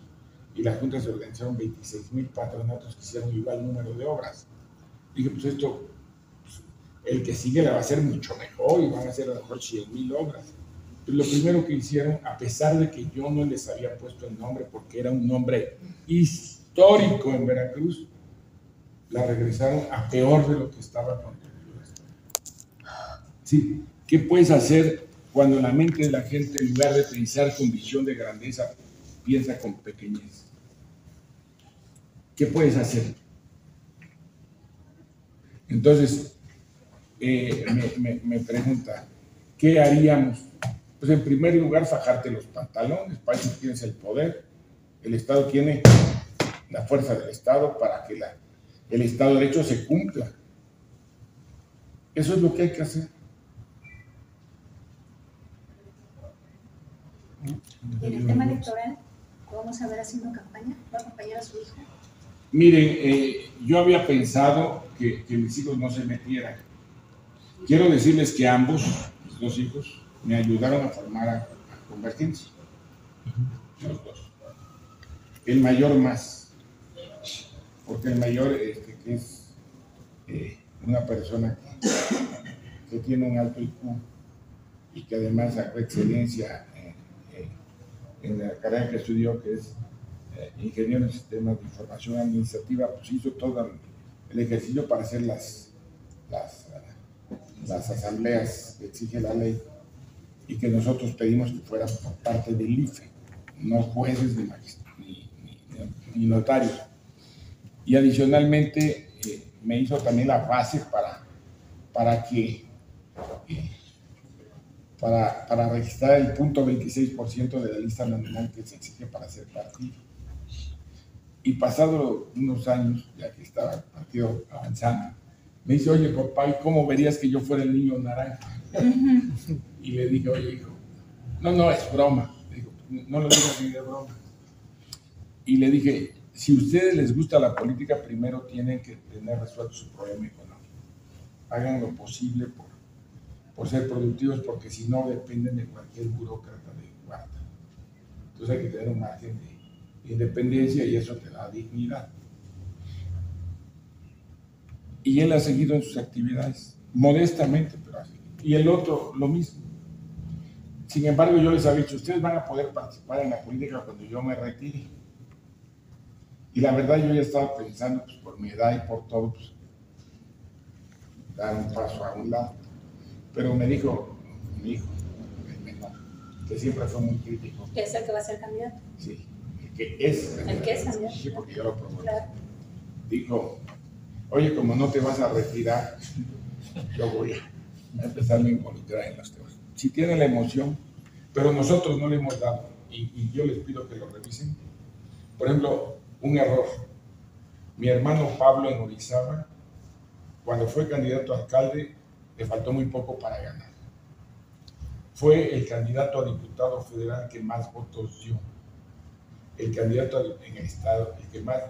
y las juntas se organizaron 26,000 patronatos que hicieron igual número de obras. Dije, pues esto, pues, el que sigue la va a hacer mucho mejor y van a hacer a lo mejor 100,000 obras. Pues lo primero que hicieron, a pesar de que yo no les había puesto el nombre porque era un nombre histórico en Veracruz, la regresaron a peor de lo que estaba cuando yo estaba. Sí, ¿qué puedes hacer cuando la mente de la gente, en lugar de pensar con visión de grandeza, piensa con pequeñez? ¿Qué puedes hacer? Entonces, me pregunta, ¿qué haríamos? Pues en primer lugar, fajarte los pantalones, para eso tienes el poder. El Estado tiene la fuerza del Estado para que el Estado de Derecho se cumpla. Eso es lo que hay que hacer. En el tema electoral, ¿lo vamos a ver haciendo campaña? ¿Va a acompañar a su hijo? Miren, yo había pensado que mis hijos no se metieran. Quiero decirles que ambos, mis dos hijos, me ayudaron a formar a Convergencia. Los dos. El mayor más, porque el mayor que es una persona que tiene un alto IQ y que además sacó excelencia en la carrera que estudió, que es ingeniero en sistemas de información administrativa, pues hizo todo el ejercicio para hacer las asambleas que exige la ley y que nosotros pedimos que fueran por parte del IFE, no jueces ni notarios. Y adicionalmente me hizo también la base para registrar el 0.26% de la lista nominal que se exige para ser partido. Y pasado unos años, ya que estaba el partido avanzando, me dice, oye papá, ¿y cómo verías que yo fuera el niño naranja? Y le dije, oye hijo, no, es broma. Le digo, no lo digas ni de broma. Y le dije, si a ustedes les gusta la política, primero tienen que tener resuelto su problema económico. Hagan lo posible por ser productivos, porque si no dependen de cualquier burócrata de cuarta. Entonces hay que tener un margen de independencia y eso te da dignidad. Y él ha seguido en sus actividades, modestamente, pero así. Y el otro, lo mismo. Sin embargo, yo les había dicho, ustedes van a poder participar en la política cuando yo me retire. Y la verdad, yo ya estaba pensando, pues por mi edad y por todo, pues, dar un paso a un lado. Pero me dijo mi hijo, el menor, que siempre fue muy crítico. ¿Que es el que va a ser candidato? Sí, el que es candidato. Sí, porque yo lo promuevo. Claro. Dijo, oye, como no te vas a retirar, yo voy a empezar a involucrar en los temas. Si tiene la emoción, pero nosotros no le hemos dado, y yo les pido que lo revisen, Por ejemplo, un error. Mi hermano Pablo en Orizaba, cuando fue candidato a alcalde, le faltó muy poco para ganar. Fue el candidato a diputado federal que más votos dio. El candidato en el estado, el que más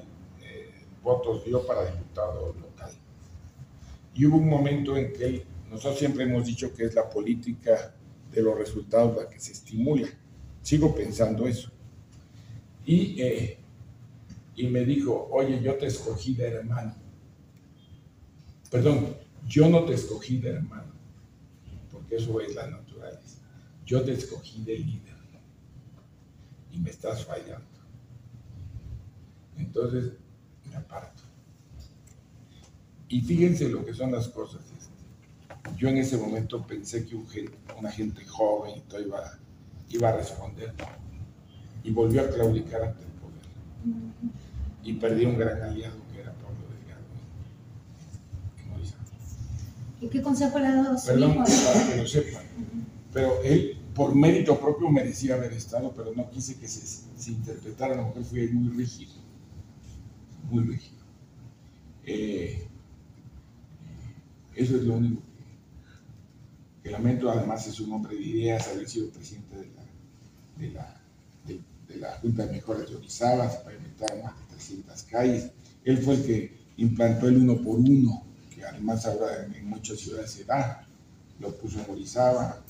votos dio para diputado local. Y hubo un momento en que nosotros siempre hemos dicho que es la política de los resultados la que se estimula. Sigo pensando eso. Y me dijo, oye, yo te escogí de hermano. Perdón, yo no te escogí de hermano, porque eso es la naturaleza. Yo te escogí de líder y me estás fallando. Entonces, me aparto. Y fíjense lo que son las cosas. Yo en ese momento pensé que una gente joven y todo iba a responder, y volvió a claudicar ante el poder. Y perdí un gran aliado que era Pablo Delgado en Orizaba. ¿Y qué consejo le ha dado a su Perdón, hijo? para que lo sepan. Pero él, por mérito propio, merecía haber estado, pero no quise que se interpretara. A lo mejor fui muy rígido. Muy rígido. Eso es lo único que lamento. Además, es un hombre de ideas, haber sido presidente de la Junta de Mejoras de Orizaba, se pavimentaron más de 300 calles. Él fue el que implantó el 1 por 1, que además ahora en muchas ciudades se da, lo puso en Orizaba.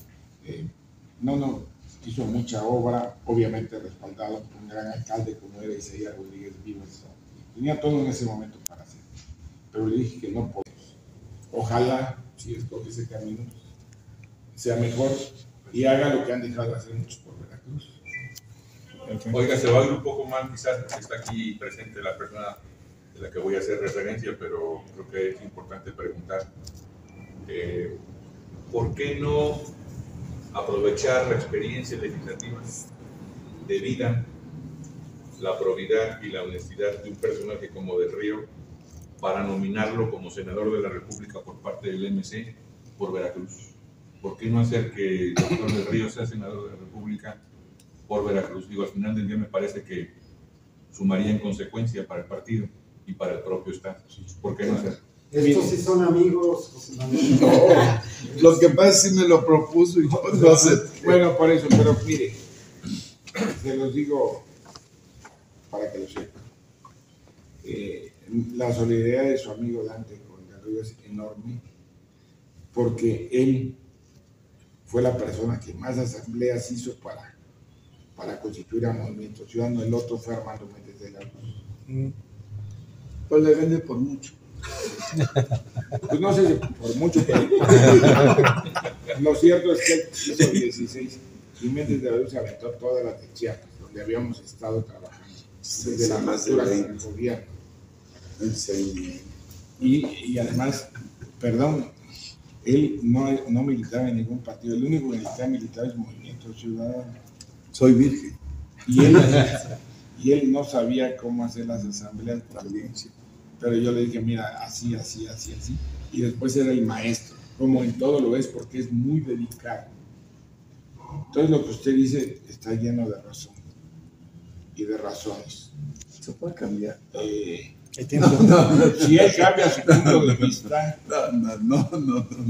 Hizo mucha obra, obviamente respaldado por un gran alcalde como era Isaías Rodríguez Vivas. Tenía todo en ese momento para hacer, pero le dije que no podemos. Ojalá, si escoge ese camino, sea mejor y haga lo que han dejado de hacer muchos por Veracruz. Oiga, se va a ir un poco mal quizás porque está aquí presente la persona de la que voy a hacer referencia, pero creo que es importante preguntar ¿por qué no aprovechar la experiencia legislativa de vida, la probidad y la honestidad de un personaje como Del Río para nominarlo como senador de la República por parte del MC por Veracruz? ¿Por qué no hacer que el doctor Del Río sea senador de la República por Veracruz? Digo, al final del día me parece que sumaría en consecuencia para el partido y para el propio Estado. ¿Por qué no hacer? Estos sí son amigos, José Manuel. No, lo que pasa es que me lo propuso y yo no acepté. Bueno, por eso, pero mire, se los digo para que lo sepan. La solidaridad de su amigo Dante con Del Río es enorme, porque él fue la persona que más asambleas hizo para constituir a Movimiento Ciudadano. El otro fue Armando Méndez de la Luz. Pues le vende por mucho. Pues no sé si por mucho, pero lo cierto es que él hizo 16 y Méndez de la Luz se aventó todas las de Chiapas, donde habíamos estado trabajando desde la apertura del gobierno. Y además, perdón, él no militaba en ningún partido. El único que militaba es Movimiento Ciudadano. Soy virgen. Y él no sabía cómo hacer las asambleas también. Pero yo le dije, mira, así. Y después era el maestro, como en todo lo es, porque es muy dedicado. Entonces lo que usted dice está lleno de razón y de razones. Se puede cambiar. Si él cambia su punto de vista, No. si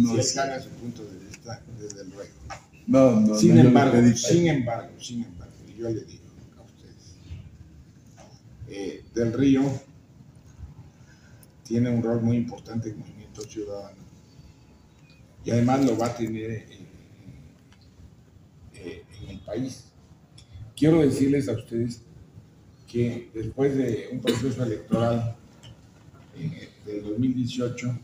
él cambia su punto de vista, desde luego. Sin embargo, yo le digo a ustedes, Del Río tiene un rol muy importante en el Movimiento Ciudadano y además lo va a tener en el país. Quiero decirles a ustedes que después de un proceso electoral del 2018,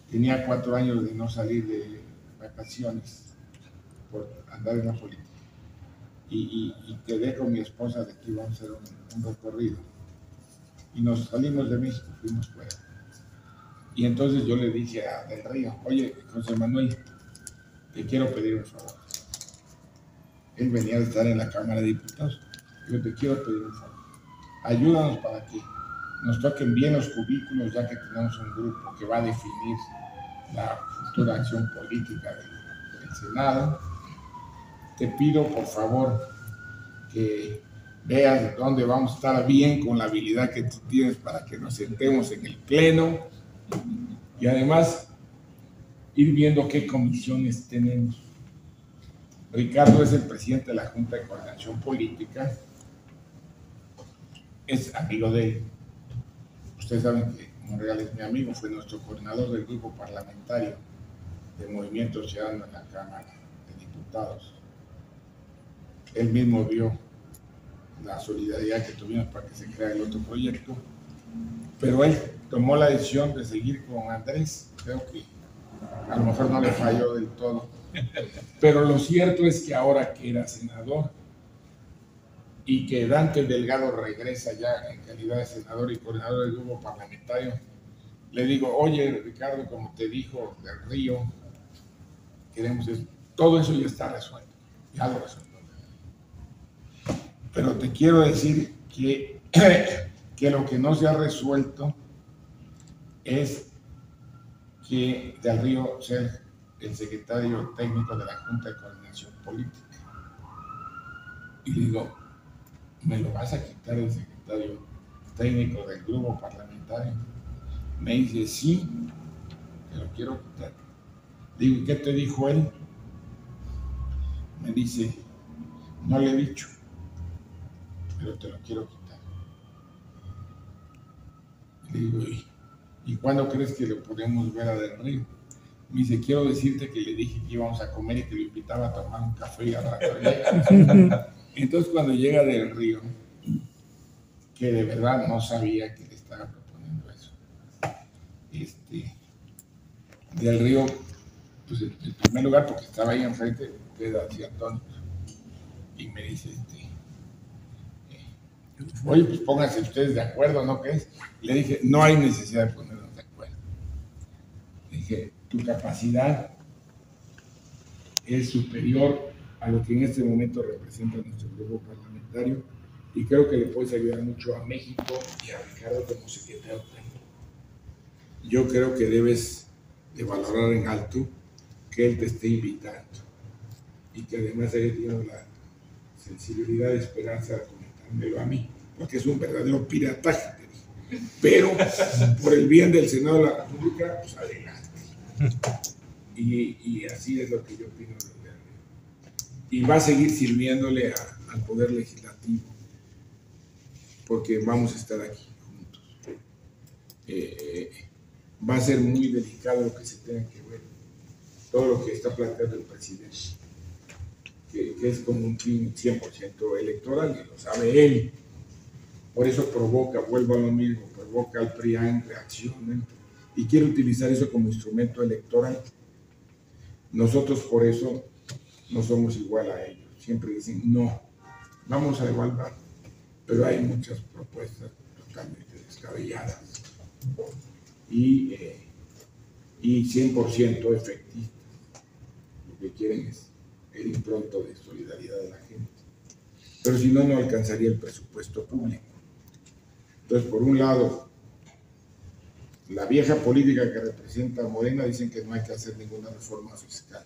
tenía 4 años de no salir de vacaciones por andar en la política. Y quedé con mi esposa de que íbamos a hacer un recorrido. Y nos salimos de México, fuimos fuera. Y entonces yo le dije a Del Río, oye, José Manuel, te quiero pedir un favor. Él venía de estar en la Cámara de Diputados. Yo te quiero pedir un favor. Ayúdanos para que nos toquen bien los cubículos, ya que tenemos un grupo que va a definir la futura acción política del Senado. Te pido, por favor, que veas dónde vamos a estar bien con la habilidad que tú tienes para que nos sentemos en el pleno y además ir viendo qué comisiones tenemos. Ricardo es el presidente de la Junta de Coordinación Política, es amigo de él. Ustedes saben que Monreal es mi amigo, fue nuestro coordinador del grupo parlamentario de Movimiento Ciudadano en la Cámara de Diputados. Él mismo vio la solidaridad que tuvimos para que se crea el otro proyecto, pero él tomó la decisión de seguir con Andrés. Creo que a lo mejor no le falló del todo, pero lo cierto es que ahora que era senador y que Dante Delgado regresa ya en calidad de senador y coordinador del grupo parlamentario, le digo, oye Ricardo, como te dijo del Río, queremos eso. Todo eso ya está resuelto, ya lo resuelto. Pero te quiero decir que lo que no se ha resuelto es que Del Río sea el secretario técnico de la Junta de Coordinación Política. Y digo, ¿me lo vas a quitar el secretario técnico del grupo parlamentario? Me dice, sí, te lo quiero quitar. Digo, ¿qué te dijo él? Me dice, no le he dicho, pero te lo quiero quitar. Le digo, ¿y cuándo crees que lo podemos ver a Del Río? Me dice, quiero decirte que le dije que íbamos a comer y que lo invitaba a tomar un café y al rato llega. Entonces cuando llega Del Río, que de verdad no sabía que le estaba proponiendo eso, Del Río, pues en primer lugar, porque estaba ahí enfrente, queda así Antonio, y me dice, oye, pues pónganse ustedes de acuerdo, ¿no crees? Le dije, no hay necesidad de ponernos de acuerdo. Le dije, tu capacidad es superior a lo que en este momento representa nuestro grupo parlamentario y creo que le puedes ayudar mucho a México y a Ricardo como secretario técnico. Yo creo que debes de valorar en alto que él te esté invitando y que además haya tenido la sensibilidad de esperanza de comentármelo a mí, porque es un verdadero pirataje, te dije. Pero por el bien del Senado de la República, pues adelante. Y así es lo que yo opino de él. Y va a seguir sirviéndole al Poder Legislativo, porque vamos a estar aquí juntos. Va a ser muy delicado lo que se tenga que ver, todo lo que está planteando el presidente, que es como un fin 100% electoral, y lo sabe él. Por eso provoca, vuelvo a lo mismo, provoca al PRIAN, reaccionen, y quiere utilizar eso como instrumento electoral. Nosotros por eso no somos igual a ellos. Siempre dicen, no, vamos a evaluar, pero hay muchas propuestas totalmente descabelladas y 100% efectivas. Lo que quieren es el impronto de solidaridad de la gente. Pero si no, no alcanzaría el presupuesto público. Entonces, por un lado, la vieja política que representa Morena dicen que no hay que hacer ninguna reforma fiscal.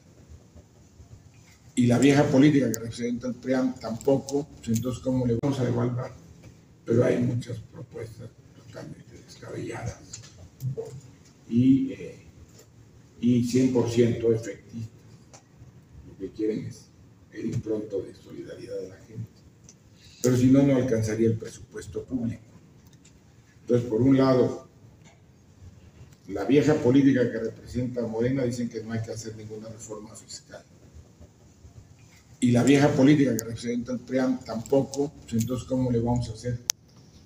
Y la vieja política que representa el PRIAN tampoco, pues entonces ¿cómo le vamos a evaluar? Pero hay muchas propuestas totalmente descabelladas y 100% efectivas. Lo que quieren es el impronto de solidaridad de la gente. Pero si no, no alcanzaría el presupuesto público. Entonces, por un lado, la vieja política que representa Morena dicen que no hay que hacer ninguna reforma fiscal. Y la vieja política que representa el PRIAN tampoco, pues entonces ¿cómo le vamos a hacer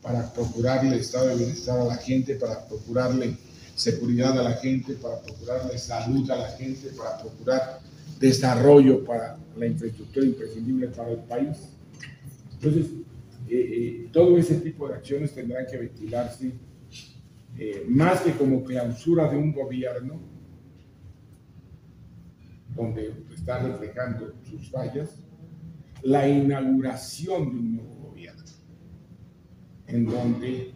para procurarle estado de bienestar a la gente, para procurarle seguridad a la gente, para procurarle salud a la gente, para procurar desarrollo para la infraestructura imprescindible para el país? Entonces, todo ese tipo de acciones tendrán que ventilarse más que como clausura de un gobierno donde está reflejando sus fallas, la inauguración de un nuevo gobierno, en donde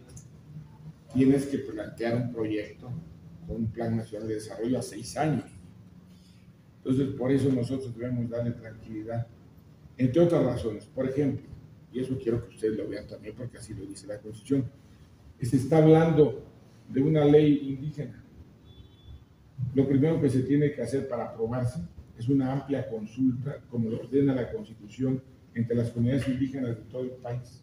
tienes que plantear un proyecto con un plan nacional de desarrollo a 6 años. Entonces, por eso nosotros debemos darle tranquilidad, entre otras razones. Por ejemplo, y eso quiero que ustedes lo vean también porque así lo dice la Constitución, se está hablando de una ley indígena. Lo primero que se tiene que hacer para aprobarse es una amplia consulta, como lo ordena la Constitución, entre las comunidades indígenas de todo el país.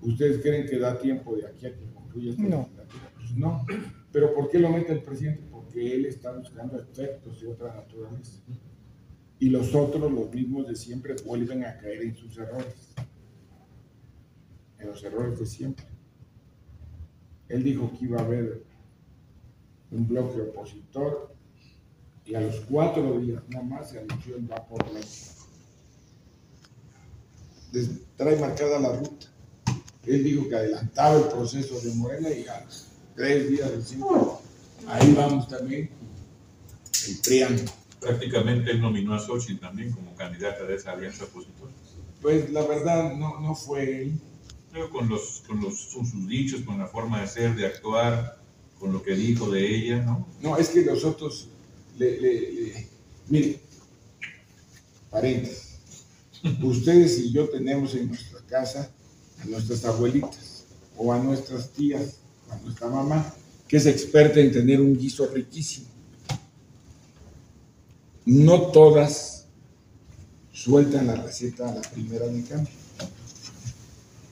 ¿Ustedes creen que da tiempo de aquí a que concluya esta legislatura? Pues no. ¿Pero por qué lo mete el presidente? Porque él está buscando efectos de otra naturaleza. Y los otros, los mismos de siempre, vuelven a caer en sus errores. En los errores de siempre. Él dijo que iba a haber un bloque opositor y a los 4 días nada más se anunció el va por ley. Trae marcada la ruta. Él dijo que adelantaba el proceso de Morena y a los 3 días recién, ahí vamos también, el PRIAN. Prácticamente él nominó a Xochitl también como candidata de esa alianza opositora. Pues la verdad no fue él. Pero con sus dichos, con la forma de ser, de actuar, con lo que dijo de ella, ¿no? No, es que los otros, miren, paréntesis, ustedes y yo tenemos en nuestra casa a nuestras abuelitas o a nuestras tías, a nuestra mamá, que es experta en tener un guiso riquísimo. No todas sueltan la receta a la primera de cambio.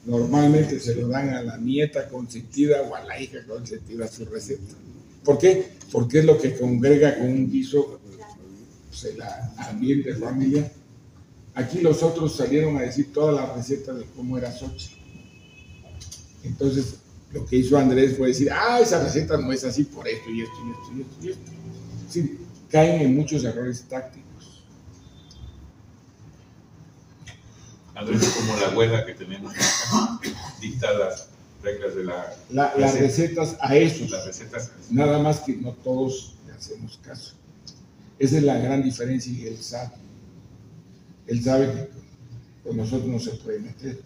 Normalmente se lo dan a la nieta consentida o a la hija consentida su receta. ¿Por qué? Porque es lo que congrega con un guiso, pues, el ambiente de familia. Aquí los otros salieron a decir toda la receta de cómo era Xochitl. Entonces, lo que hizo Andrés fue decir, esa receta no es así por esto y esto y esto y esto y esto. Sí, caen en muchos errores tácticos. Andrés es como la abuela que tenemos acá, dicta las reglas de las recetas a esos. Las recetas. Nada más que no todos le hacemos caso. Esa es la gran diferencia y él sabe. Él sabe que con nosotros no se puede meter.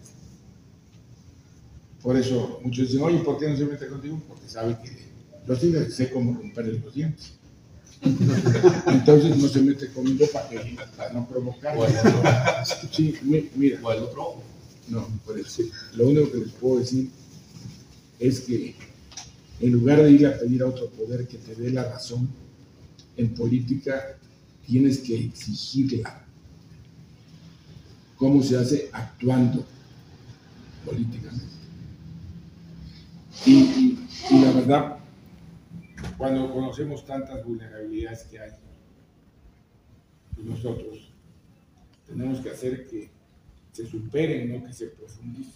Por eso muchos dicen, oye, ¿por qué no se mete contigo? Porque sabe que yo sí sé cómo romperle los dientes. Entonces no se mete conmigo para no provocar. Sí, mira. O el otro. No, por eso. Lo único que les puedo decir es que en lugar de ir a pedir a otro poder que te dé la razón, en política tienes que exigirla. ¿Cómo se hace? Actuando políticamente. Y la verdad, cuando conocemos tantas vulnerabilidades que hay, pues nosotros tenemos que hacer que se superen, no que se profundicen.